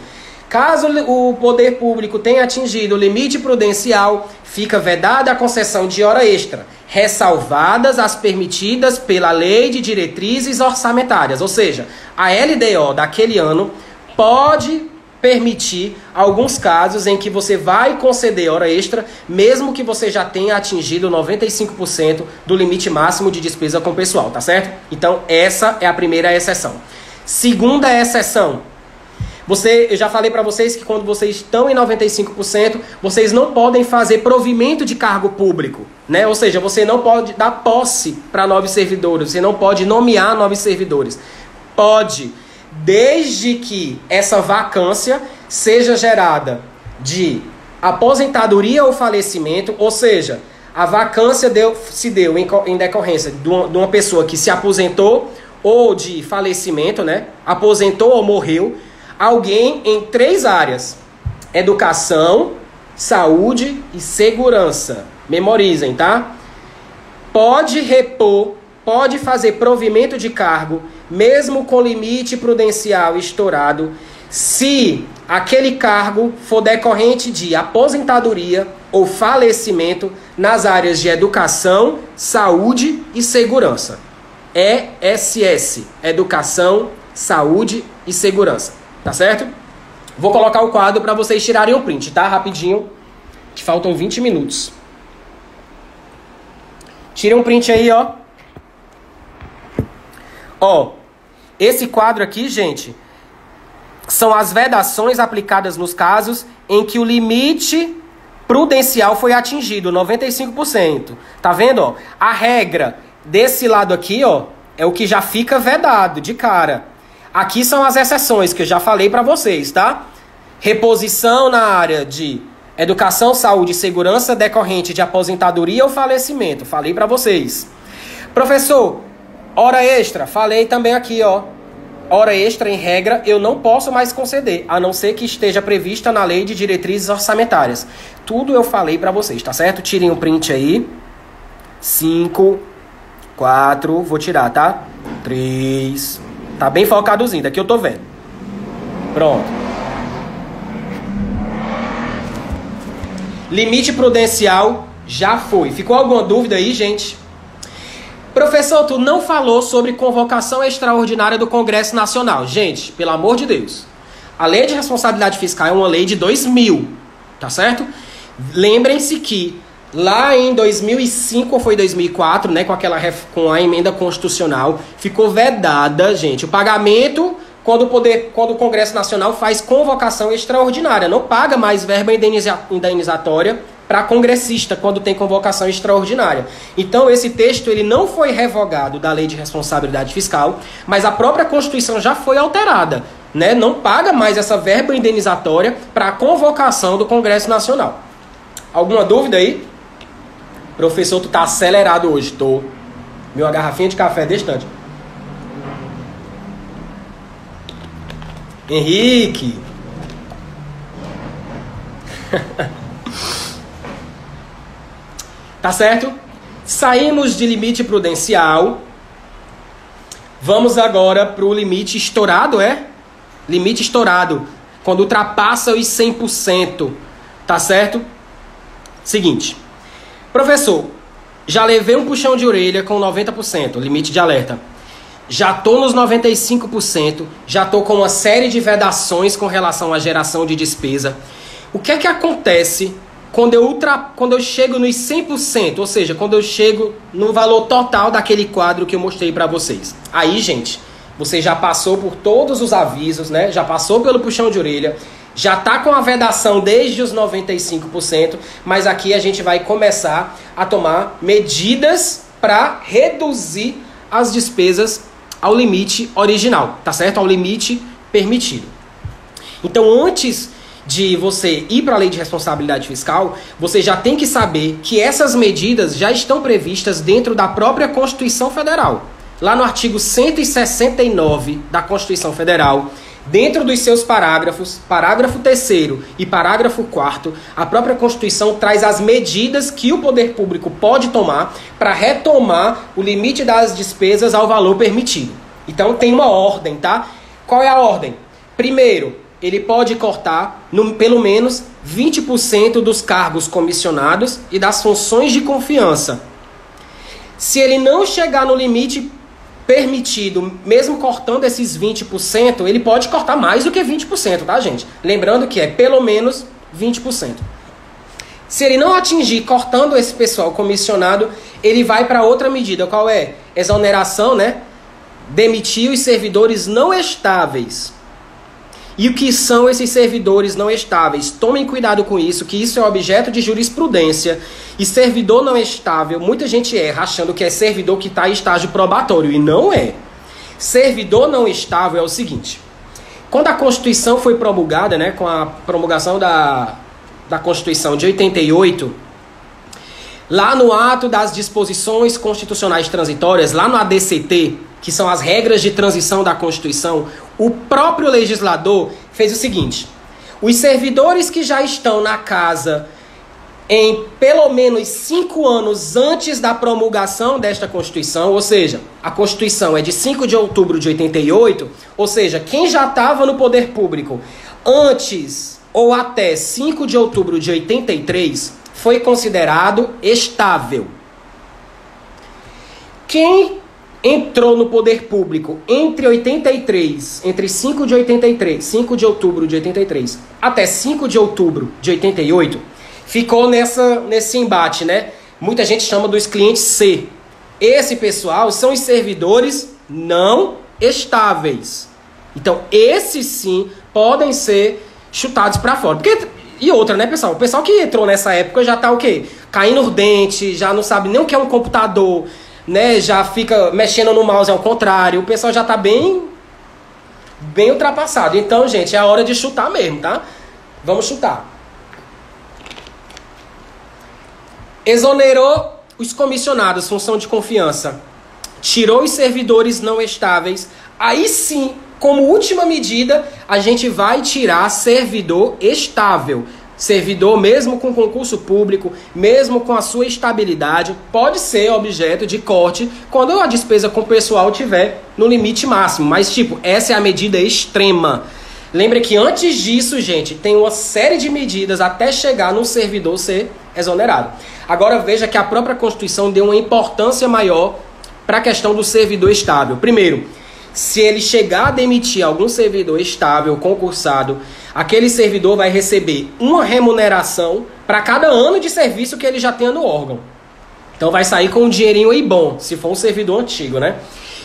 caso o poder público tenha atingido o limite prudencial, fica vedada a concessão de hora extra, ressalvadas as permitidas pela Lei de Diretrizes Orçamentárias. Ou seja, a LDO daquele ano pode permitir alguns casos em que você vai conceder hora extra, mesmo que você já tenha atingido 95% do limite máximo de despesa com pessoal, tá certo? Então, essa é a primeira exceção. Segunda exceção. Eu já falei para vocês que quando vocês estão em 95%, vocês não podem fazer provimento de cargo público, né? Ou seja, você não pode dar posse para novos servidores, você não pode nomear novos servidores. Pode, desde que essa vacância seja gerada de aposentadoria ou falecimento, ou seja, a vacância se deu em decorrência de uma pessoa que se aposentou ou de falecimento, né? Aposentou ou morreu. Alguém em 3 áreas: educação, saúde e segurança. Memorizem, tá? Pode repor, pode fazer provimento de cargo, mesmo com limite prudencial estourado, se aquele cargo for decorrente de aposentadoria ou falecimento nas áreas de educação, saúde e segurança. ESS, educação, saúde e segurança. Tá certo? Vou colocar o quadro para vocês tirarem o print, tá? Rapidinho, que faltam 20 minutos. Tirem um print aí, ó. Ó, esse quadro aqui, gente, são as vedações aplicadas nos casos em que o limite prudencial foi atingido, 95%. Tá vendo, ó? A regra desse lado aqui, ó, é o que já fica vedado de cara. Aqui são as exceções que eu já falei para vocês, tá? Reposição na área de educação, saúde e segurança decorrente de aposentadoria ou falecimento. Falei para vocês. Professor, hora extra. Falei também aqui, ó. Hora extra, em regra, eu não posso mais conceder, a não ser que esteja prevista na lei de diretrizes orçamentárias. Tudo eu falei para vocês, tá certo? Tirem um print aí. 5, 4, vou tirar, tá? 3... Tá bem focadozinho, daqui eu tô vendo. Pronto. Limite prudencial já foi. Ficou alguma dúvida aí, gente? Professor, tu não falou sobre convocação extraordinária do Congresso Nacional. Gente, pelo amor de Deus. A Lei de Responsabilidade Fiscal é uma lei de 2000, tá certo? Lembrem-se que lá em 2005 ou foi 2004, né, com a emenda constitucional, ficou vedada, gente, o pagamento quando o Congresso Nacional faz convocação extraordinária. Não paga mais verba indenizatória para congressista quando tem convocação extraordinária. Então esse texto ele não foi revogado da Lei de Responsabilidade Fiscal, mas a própria Constituição já foi alterada, né? Não paga mais essa verba indenizatória para a convocação do Congresso Nacional. Alguma dúvida aí? Professor, tu tá acelerado hoje. Tô. Meu garrafinha de café distante. Henrique. Tá certo? Saímos de limite prudencial. Vamos agora pro limite estourado, é? Limite estourado. Quando ultrapassa os 100%. Tá certo? Seguinte. Professor, já levei um puxão de orelha com 90%, limite de alerta. Já tô nos 95%, já tô com uma série de vedações com relação à geração de despesa. O que é que acontece quando eu chego nos 100%, ou seja, quando eu chego no valor total daquele quadro que eu mostrei para vocês? Aí, gente, você já passou por todos os avisos, né? Já passou pelo puxão de orelha. Já está com a vedação desde os 95%, mas aqui a gente vai começar a tomar medidas para reduzir as despesas ao limite original, tá certo? Ao limite permitido. Então, antes de você ir para a Lei de Responsabilidade Fiscal, você já tem que saber que essas medidas já estão previstas dentro da própria Constituição Federal. Lá no artigo 169 da Constituição Federal, dentro dos seus parágrafos, parágrafo 3º e parágrafo 4º, a própria Constituição traz as medidas que o poder público pode tomar para retomar o limite das despesas ao valor permitido. Então tem uma ordem, tá? Qual é a ordem? Primeiro, ele pode cortar pelo menos 20% dos cargos comissionados e das funções de confiança. Se ele não chegar no limite permitido, mesmo cortando esses 20%, ele pode cortar mais do que 20%, tá, gente? Lembrando que é pelo menos 20%. Se ele não atingir cortando esse pessoal comissionado, ele vai para outra medida. Qual é? Exoneração, né? Demitir os servidores não estáveis. E o que são esses servidores não estáveis? Tomem cuidado com isso, que isso é objeto de jurisprudência. E servidor não estável, muita gente erra achando que é servidor que está em estágio probatório, e não é. Servidor não estável é o seguinte: quando a Constituição foi promulgada, né, com a promulgação da Constituição de 88, lá no ato das disposições constitucionais transitórias, lá no ADCT, que são as regras de transição da Constituição, o próprio legislador fez o seguinte: os servidores que já estão na casa em pelo menos 5 anos antes da promulgação desta Constituição, ou seja, a Constituição é de 5 de outubro de 88, ou seja, quem já estava no poder público antes ou até 5 de outubro de 83 foi considerado estável. Quem entrou no poder público entre 5 de outubro de 83 até 5 de outubro de 88, ficou nesse embate, né? Muita gente chama dos clientes C. Esse pessoal são os servidores não estáveis. Então, esses sim podem ser chutados para fora. E outra, né, pessoal? O pessoal que entrou nessa época já tá o quê? Caindo o dente, já não sabe nem o que é um computador, né? Já fica mexendo no mouse ao contrário. O pessoal já tá bem ultrapassado. Então, gente, é a hora de chutar mesmo, tá? Vamos chutar. Exonerou os comissionados, função de confiança. Tirou os servidores não estáveis. Aí sim, como última medida, a gente vai tirar servidor estável. Servidor, mesmo com concurso público, mesmo com a sua estabilidade, pode ser objeto de corte quando a despesa com o pessoal estiver no limite máximo. Mas, essa é a medida extrema. Lembre que antes disso, gente, tem uma série de medidas até chegar no servidor ser exonerado. Agora veja que a própria Constituição deu uma importância maior para a questão do servidor estável. Primeiro, se ele chegar a demitir algum servidor estável, concursado, aquele servidor vai receber uma remuneração para cada ano de serviço que ele já tenha no órgão. Então vai sair com um dinheirinho aí bom, se for um servidor antigo, né?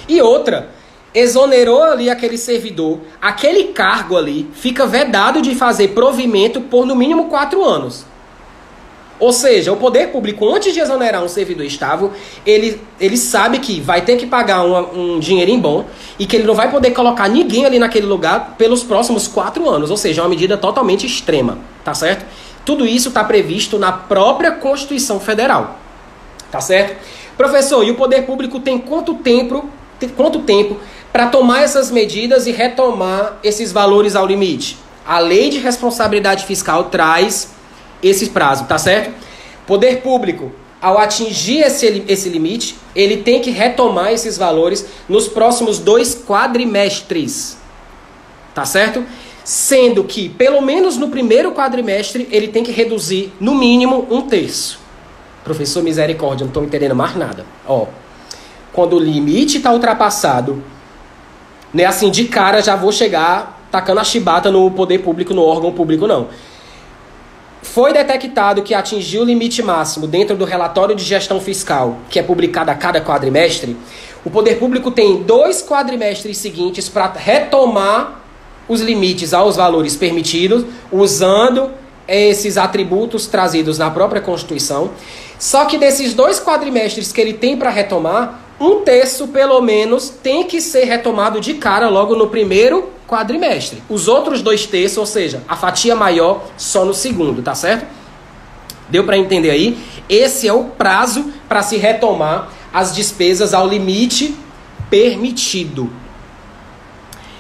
E outra, exonerou ali aquele servidor, aquele cargo ali fica vedado de fazer provimento por no mínimo 4 anos. Ou seja, o poder público, antes de exonerar um servidor estável, ele sabe que vai ter que pagar um dinheirinho bom e que ele não vai poder colocar ninguém ali naquele lugar pelos próximos 4 anos. Ou seja, é uma medida totalmente extrema, tá certo? Tudo isso está previsto na própria Constituição Federal, tá certo? Professor, e o poder público tem quanto tempo para tomar essas medidas e retomar esses valores ao limite? A Lei de Responsabilidade Fiscal traz esse prazo, tá certo? Poder público, ao atingir esse limite, ele tem que retomar esses valores nos próximos 2 quadrimestres, tá certo? Sendo que, pelo menos no primeiro quadrimestre, ele tem que reduzir, no mínimo, 1/3. Professor, misericórdia, não estou entendendo mais nada. Ó, quando o limite está ultrapassado, né, assim, de cara já vou chegar tacando a chibata no poder público, no órgão público, não. Foi detectado que atingiu o limite máximo dentro do relatório de gestão fiscal, que é publicado a cada quadrimestre, o poder público tem 2 quadrimestres seguintes para retomar os limites aos valores permitidos, usando esses atributos trazidos na própria Constituição. Só que desses 2 quadrimestres que ele tem para retomar, 1/3 pelo menos tem que ser retomado de cara logo no primeiro quadrimestre. Os outros 2/3, ou seja, a fatia maior, só no segundo, tá certo? Deu para entender aí? Esse é o prazo para se retomar as despesas ao limite permitido.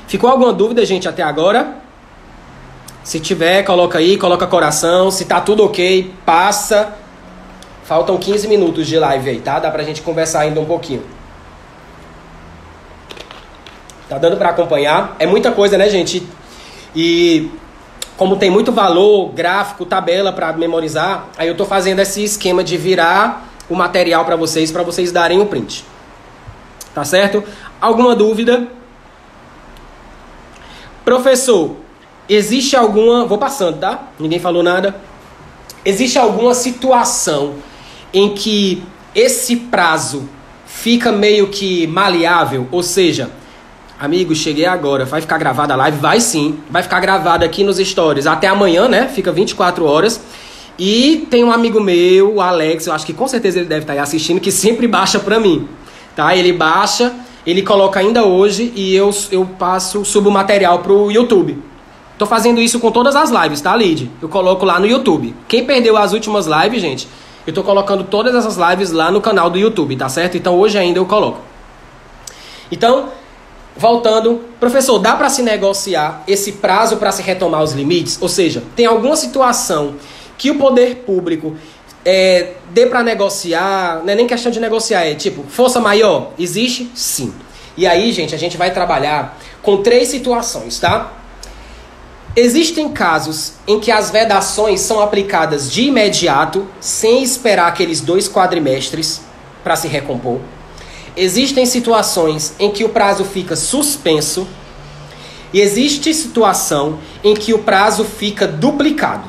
Ficou alguma dúvida, gente, até agora? Se tiver, coloca aí, coloca coração. Se tá tudo ok, passa. Faltam 15 minutos de live aí, tá? Dá pra gente conversar ainda um pouquinho. Tá dando pra acompanhar? É muita coisa, né, gente? E como tem muito valor, gráfico, tabela pra memorizar, aí eu tô fazendo esse esquema de virar o material pra vocês darem um print. Tá certo? Alguma dúvida? Professor, existe alguma... Vou passando, tá? Ninguém falou nada. Existe alguma situação em que esse prazo fica meio que maleável? Ou seja, amigo, cheguei agora, vai ficar gravada a live? Vai sim, vai ficar gravada aqui nos stories até amanhã, né? Fica 24 horas. E tem um amigo meu, o Alex, eu acho que com certeza ele deve estar aí assistindo, que sempre baixa pra mim, tá? Ele baixa, ele coloca ainda hoje e eu subo o material pro YouTube. Tô fazendo isso com todas as lives, tá, Lid? Eu coloco lá no YouTube. Quem perdeu as últimas lives, gente, eu tô colocando todas essas lives lá no canal do YouTube, tá certo? Então hoje ainda eu coloco. Então, voltando, professor, dá para se negociar esse prazo para se retomar os limites? Ou seja, tem alguma situação que o poder público dê para negociar, não é nem questão de negociar, é tipo, força maior, existe? Sim. E aí, gente, a gente vai trabalhar com 3 situações, tá? Existem casos em que as vedações são aplicadas de imediato, sem esperar aqueles 2 quadrimestres para se recompor. Existem situações em que o prazo fica suspenso. E existe situação em que o prazo fica duplicado.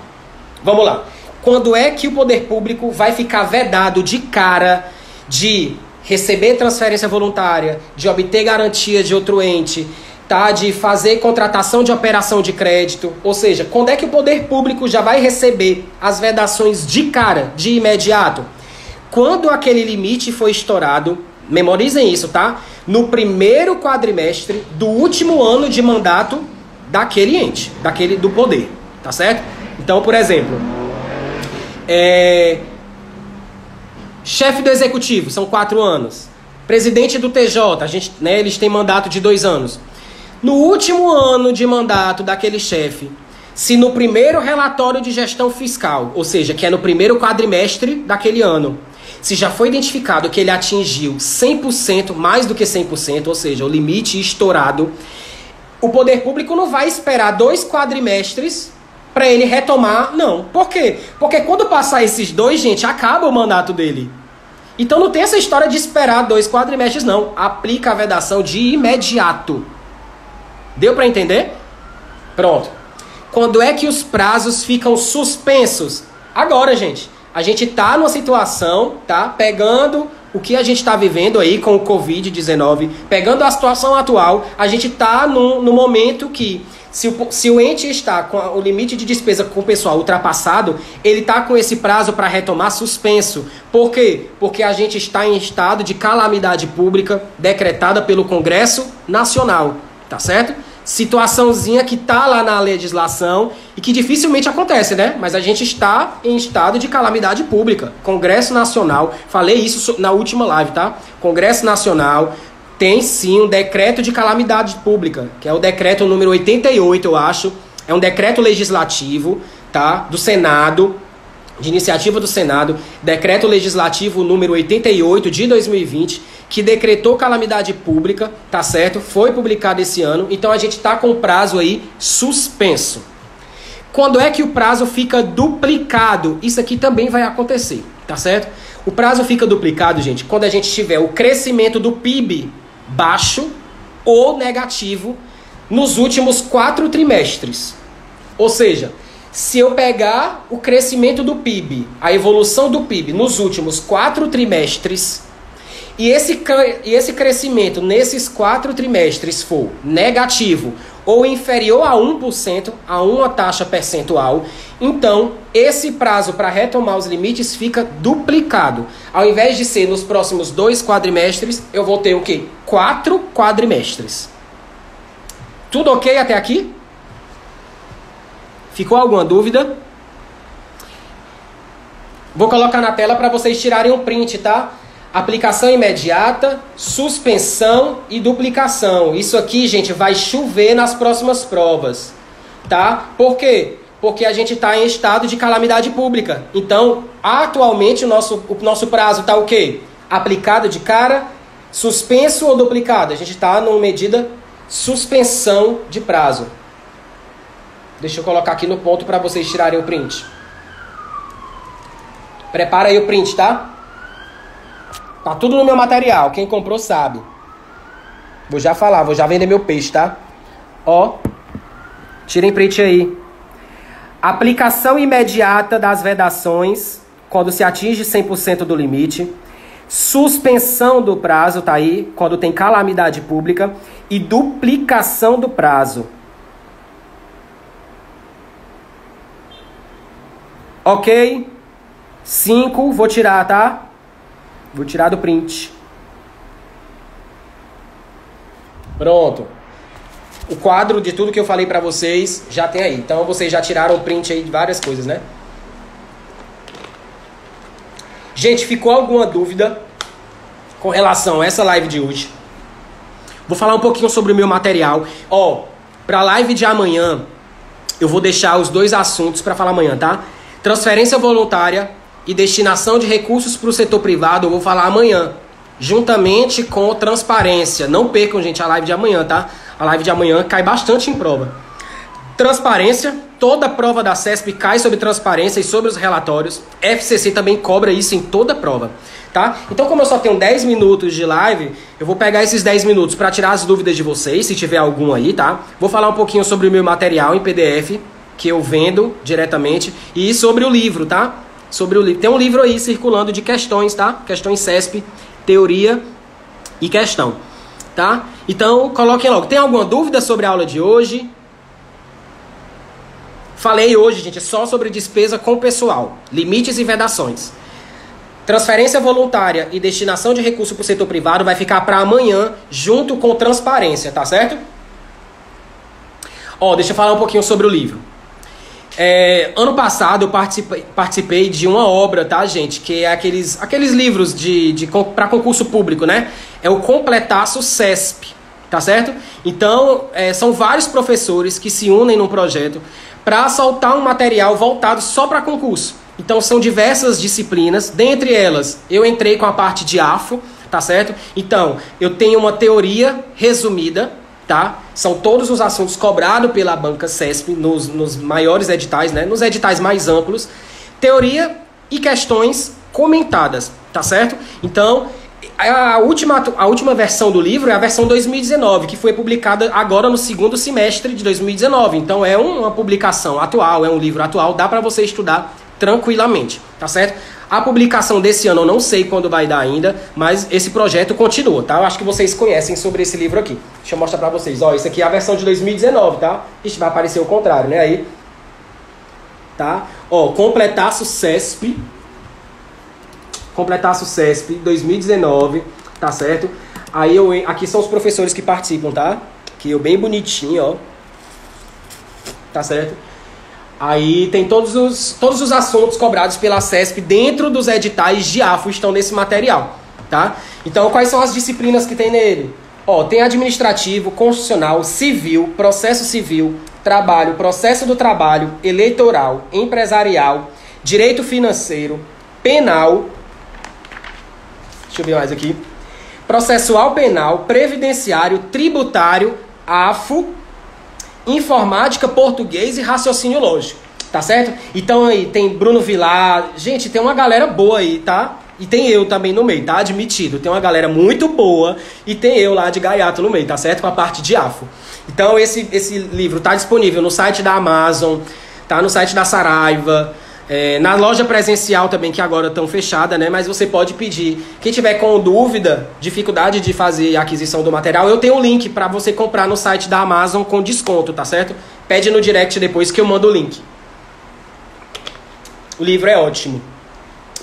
Vamos lá. Quando é que o poder público vai ficar vedado de cara de receber transferência voluntária, de obter garantia de outro ente, tá? De fazer contratação de operação de crédito? Ou seja, quando é que o poder público já vai receber as vedações de cara, de imediato? Quando aquele limite foi estourado, memorizem isso, tá? No primeiro quadrimestre do último ano de mandato daquele ente, do poder, tá certo? Então, por exemplo, chefe do executivo, são 4 anos. Presidente do TJ, eles têm mandato de 2 anos. No último ano de mandato daquele chefe, se no primeiro relatório de gestão fiscal, ou seja, que é no primeiro quadrimestre daquele ano, se já foi identificado que ele atingiu 100%, mais do que 100%, ou seja, o limite estourado, o poder público não vai esperar 2 quadrimestres para ele retomar, não. Por quê? Porque quando passar esses 2, gente, acaba o mandato dele. Então não tem essa história de esperar 2 quadrimestres, não. Aplica a vedação de imediato. Deu para entender? Pronto. Quando é que os prazos ficam suspensos? Agora, gente. A gente tá numa situação, tá? Pegando o que a gente tá vivendo aí com o Covid-19, pegando a situação atual, a gente tá no momento que, se o ente está com o limite de despesa com o pessoal ultrapassado, ele tá com esse prazo para retomar suspenso. Por quê? Porque a gente está em estado de calamidade pública decretada pelo Congresso Nacional, tá certo? Situaçãozinha que tá lá na legislação e que dificilmente acontece, né? Mas a gente está em estado de calamidade pública. Congresso Nacional, falei isso na última live, tá? Congresso Nacional tem sim um decreto de calamidade pública, que é o decreto número 88, eu acho. É um decreto legislativo, tá? Do Senado, de iniciativa do Senado, decreto legislativo número 88 de 2020, que decretou calamidade pública, tá certo? Foi publicado esse ano, então a gente tá com o prazo aí suspenso. Quando é que o prazo fica duplicado? Isso aqui também vai acontecer, tá certo? O prazo fica duplicado, gente, quando a gente tiver o crescimento do PIB baixo ou negativo nos últimos 4 trimestres. Ou seja, se eu pegar o crescimento do PIB, a evolução do PIB nos últimos 4 trimestres, e esse crescimento nesses 4 trimestres for negativo ou inferior a 1%, a uma taxa percentual, então esse prazo para retomar os limites fica duplicado. Ao invés de ser nos próximos 2 quadrimestres, eu vou ter o quê? 4 quadrimestres. Tudo ok até aqui? Ficou alguma dúvida? Vou colocar na tela para vocês tirarem um print, tá? Aplicação imediata, suspensão e duplicação. Isso aqui, gente, vai chover nas próximas provas, tá? Por quê? Porque a gente está em estado de calamidade pública. Então, atualmente, o nosso prazo está o quê? Aplicado de cara, suspenso ou duplicado? A gente está numa medida suspensão de prazo. Deixa eu colocar aqui no ponto para vocês tirarem o print. Prepara aí o print, tá? Tá tudo no meu material. Quem comprou sabe. Vou já falar, vou já vender meu peixe, tá? Ó. Tirem print aí. Aplicação imediata das vedações quando se atinge 100% do limite. Suspensão do prazo, tá aí, quando tem calamidade pública. E duplicação do prazo. Ok? 5, vou tirar, tá? Vou tirar do print. Pronto. O quadro de tudo que eu falei pra vocês já tem aí. Então vocês já tiraram o print aí de várias coisas, né? Gente, ficou alguma dúvida com relação a essa live de hoje? Vou falar um pouquinho sobre o meu material. Ó, pra live de amanhã, eu vou deixar os 2 assuntos pra falar amanhã, tá? Transferência voluntária e destinação de recursos para o setor privado, eu vou falar amanhã, juntamente com transparência. Não percam, gente, a live de amanhã, tá? A live de amanhã cai bastante em prova. Transparência, toda prova da CESP cai sobre transparência e sobre os relatórios. FCC também cobra isso em toda prova, tá? Então, como eu só tenho 10 minutos de live, eu vou pegar esses 10 minutos para tirar as dúvidas de vocês, se tiver algum aí, tá? Vou falar um pouquinho sobre o meu material em PDF, que eu vendo diretamente, e sobre o livro, tá? Sobre o livro. Tem um livro aí circulando de questões, tá? Questões CESP, teoria e questão, tá? Então, coloquem logo. Tem alguma dúvida sobre a aula de hoje? Falei hoje, gente, só sobre despesa com pessoal, limites e vedações. Transferência voluntária e destinação de recurso para o setor privado vai ficar para amanhã, junto com transparência, tá certo? Ó, deixa eu falar um pouquinho sobre o livro. Ano passado eu participei de uma obra, tá, gente? Que é aqueles livros para concurso público, né? É o Completaço CESP, tá certo? Então, são vários professores que se unem num projeto para soltar um material voltado só para concurso. Então, são diversas disciplinas. Dentre elas, eu entrei com a parte de AFO, tá certo? Então, eu tenho uma teoria resumida, tá? São todos os assuntos cobrados pela banca CESP nos maiores editais, né? Nos editais mais amplos. Teoria e questões comentadas, tá certo? Então, a última versão do livro é a versão 2019, que foi publicada agora no segundo semestre de 2019. Então, é uma publicação atual, é um livro atual, dá para você estudar tranquilamente, tá certo? A publicação desse ano eu não sei quando vai dar ainda, mas esse projeto continua, tá? Eu acho que vocês conhecem sobre esse livro aqui. Deixa eu mostrar pra vocês. Ó, isso aqui é a versão de 2019, tá? Ixi, vai aparecer o contrário, né? Aí, tá? Ó, Completaço CESP 2019, tá certo? Aí, aqui são os professores que participam, tá? Aqui, bem bonitinho, ó. Tá certo? Aí tem todos os assuntos cobrados pela CESP dentro dos editais de AFO estão nesse material, tá? Então, quais são as disciplinas que tem nele? Ó, tem administrativo, constitucional, civil, processo civil, trabalho, processo do trabalho, eleitoral, empresarial, direito financeiro, penal, deixa eu ver mais aqui, processual penal, previdenciário, tributário, AFO, informática, português e raciocínio lógico, tá certo? Então aí tem Bruno Vilar, gente, tem uma galera boa aí, tá? E tem eu também no meio, tá? Admitido, tem uma galera muito boa e tem eu lá de gaiato no meio, tá certo? Com a parte de AFO. Então esse livro tá disponível no site da Amazon, tá no site da Saraiva, na loja presencial também, que agora estão fechada, né? Mas você pode pedir. Quem tiver com dúvida, dificuldade de fazer a aquisição do material, eu tenho um link para você comprar no site da Amazon com desconto, tá certo? Pede no direct depois que eu mando o link. O livro é ótimo.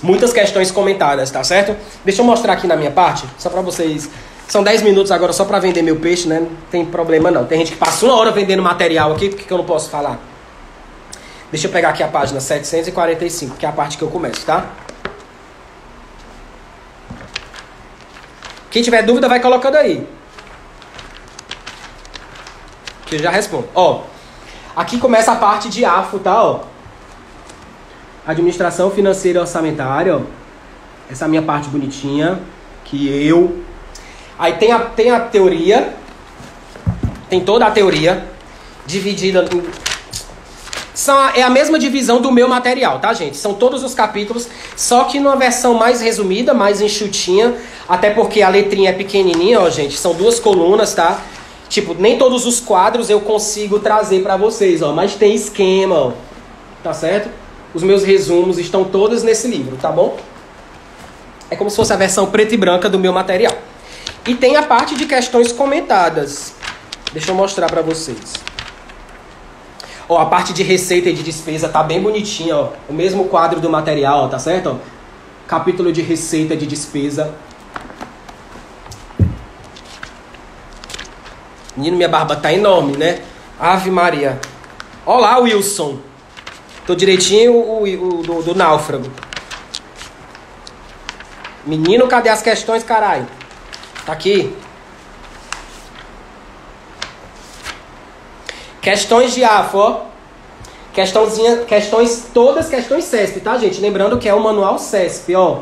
Muitas questões comentadas, tá certo? Deixa eu mostrar aqui na minha parte, só para vocês. São 10 minutos agora só para vender meu peixe, né? Não tem problema não. Tem gente que passa uma hora vendendo material aqui, por que eu não posso falar? Deixa eu pegar aqui a página 745, que é a parte que eu começo, tá? Quem tiver dúvida, vai colocando aí. Que eu já respondo. Ó, aqui começa a parte de AFO, tá? Ó, administração financeira e orçamentária, ó. Essa é a minha parte bonitinha, Aí tem a teoria, tem toda a teoria, dividida em... É a mesma divisão do meu material, tá, gente? São todos os capítulos, só que numa versão mais resumida, mais enxutinha, até porque a letrinha é pequenininha, ó, gente. São 2 colunas, tá? Tipo, nem todos os quadros eu consigo trazer pra vocês, ó. Mas tem esquema, ó. Tá certo? Os meus resumos estão todos nesse livro, tá bom? É como se fosse a versão preta e branca do meu material. E tem a parte de questões comentadas. Deixa eu mostrar pra vocês. Ó, a parte de receita e de despesa tá bem bonitinha, ó. O mesmo quadro do material, ó, tá certo? Ó, capítulo de receita e de despesa. Menino, minha barba tá enorme, né? Ave Maria. Olá, Wilson. Tô direitinho do náufrago. Menino, cadê as questões, caralho? Tá aqui. Questões de AFO, ó. Todas questões CESP, tá, gente? Lembrando que é o manual CESP, ó.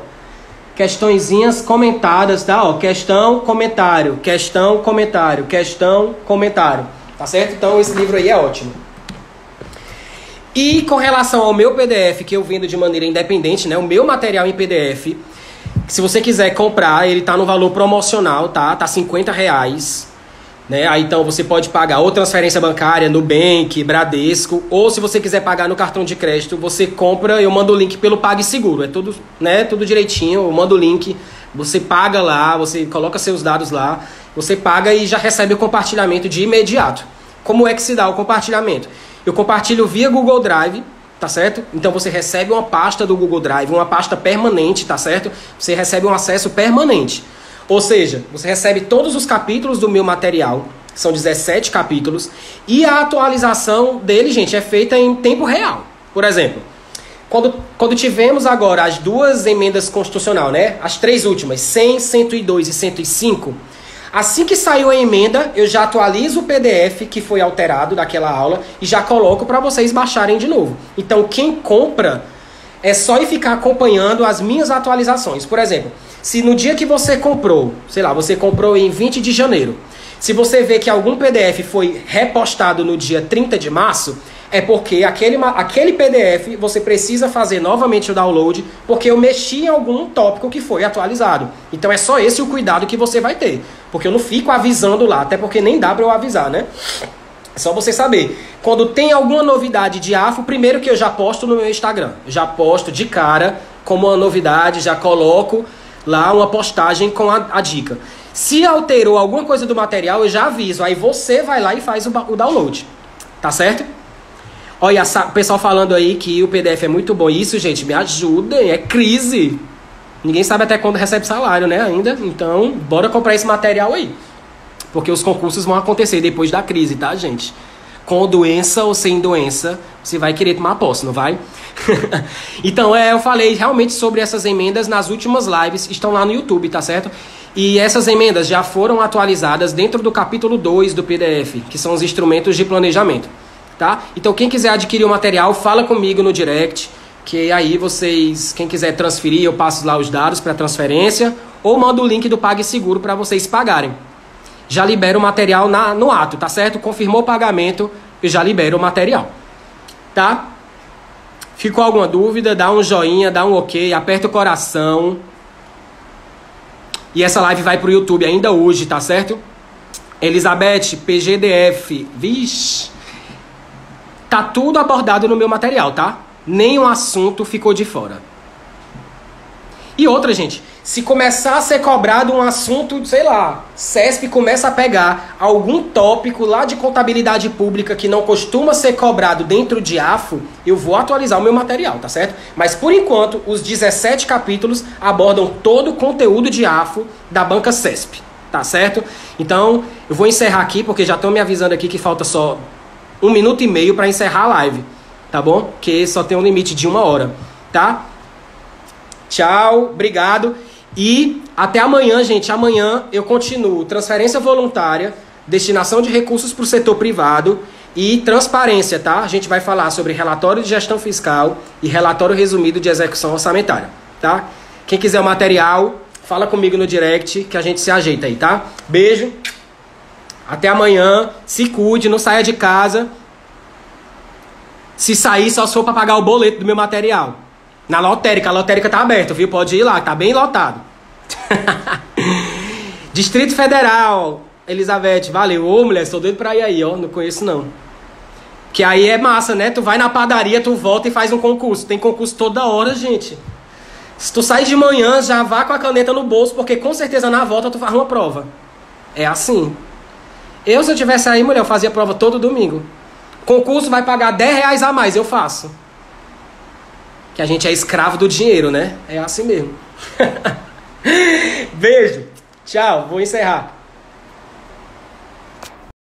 Questõezinhas comentadas, tá? Ó, questão, comentário, questão, comentário, questão, comentário. Tá certo? Então esse livro aí é ótimo. E com relação ao meu PDF, que eu vendo de maneira independente, né? O meu material em PDF, se você quiser comprar, ele tá no valor promocional, tá? Tá R$50. Né? Aí então você pode pagar ou transferência bancária, Nubank, Bradesco, ou se você quiser pagar no cartão de crédito, você compra, eu mando o link pelo PagSeguro, é tudo, né, tudo direitinho, eu mando o link, você paga lá, você coloca seus dados lá, você paga e já recebe o compartilhamento de imediato. Como é que se dá o compartilhamento? Eu compartilho via Google Drive, tá certo? Então você recebe uma pasta do Google Drive, uma pasta permanente, tá certo? Você recebe um acesso permanente. Ou seja, você recebe todos os capítulos do meu material, são 17 capítulos, e a atualização dele, gente, é feita em tempo real. Por exemplo, quando tivemos agora as duas emendas constitucionais, né? As três últimas, 100, 102 e 105, assim que saiu a emenda, eu já atualizo o PDF que foi alterado daquela aula e já coloco para vocês baixarem de novo. Então, quem compra, é só ir ficar acompanhando as minhas atualizações. Por exemplo, se no dia que você comprou, sei lá, você comprou em 20 de janeiro, se você vê que algum PDF foi repostado no dia 30 de março, é porque aquele PDF você precisa fazer novamente o download, porque eu mexi em algum tópico que foi atualizado. Então é só esse o cuidado que você vai ter, porque eu não fico avisando lá, até porque nem dá para eu avisar, né? É só você saber. Quando tem alguma novidade de AFO, primeiro que eu já posto no meu Instagram. Já posto de cara como uma novidade, já coloco lá uma postagem com a dica. Se alterou alguma coisa do material, eu já aviso. Aí você vai lá e faz o download. Tá certo? Olha, o pessoal falando aí que o PDF é muito bom. Isso, gente, me ajudem. É crise. Ninguém sabe até quando recebe salário, né, ainda. Então, bora comprar esse material aí. Porque os concursos vão acontecer depois da crise, tá, gente? Com doença ou sem doença, você vai querer tomar posse, não vai? Então, eu falei realmente sobre essas emendas nas últimas lives, estão lá no YouTube, tá certo? E essas emendas já foram atualizadas dentro do capítulo 2 do PDF, que são os instrumentos de planejamento, tá? Então, quem quiser adquirir o material, fala comigo no direct, que aí vocês, quem quiser transferir, eu passo lá os dados para transferência, ou mando o link do PagSeguro para vocês pagarem. Já libero o material no ato, tá certo? Confirmou o pagamento, eu já libero o material, tá? Ficou alguma dúvida? Dá um joinha, dá um ok, aperta o coração. E essa live vai pro YouTube ainda hoje, tá certo? Elizabeth, PGDF, vixe. Tá tudo abordado no meu material, tá? Nenhum assunto ficou de fora. E outra, gente, se começar a ser cobrado um assunto, sei lá, CESP começa a pegar algum tópico lá de contabilidade pública que não costuma ser cobrado dentro de AFO, eu vou atualizar o meu material, tá certo? Mas por enquanto, os 17 capítulos abordam todo o conteúdo de AFO da banca CESP, tá certo? Então, eu vou encerrar aqui, porque já estão me avisando aqui que falta só 1 minuto e meio para encerrar a live, tá bom? Porque só tem um limite de 1 hora, tá? Tchau, obrigado. E até amanhã, gente. Amanhã eu continuo transferência voluntária, destinação de recursos para o setor privado e transparência, tá? A gente vai falar sobre relatório de gestão fiscal e relatório resumido de execução orçamentária, tá? Quem quiser o material, fala comigo no direct que a gente se ajeita aí, tá? Beijo. Até amanhã. Se cuide, não saia de casa. Se sair, só se for para pagar o boleto do meu material. Na lotérica, a lotérica tá aberta, viu? Pode ir lá, tá bem lotado. Distrito Federal, Elizabeth, valeu. Ô, mulher, sou doido pra ir aí, ó. Não conheço, não. Que aí é massa, né? Tu vai na padaria, tu volta e faz um concurso. Tem concurso toda hora, gente. Se tu sai de manhã, já vá com a caneta no bolso, porque com certeza na volta tu faz uma prova. É assim. Se eu tivesse aí, mulher, eu fazia prova todo domingo. Concurso vai pagar R$10 a mais, eu faço. Que a gente é escravo do dinheiro, né? É assim mesmo. Beijo. Tchau. Vou encerrar.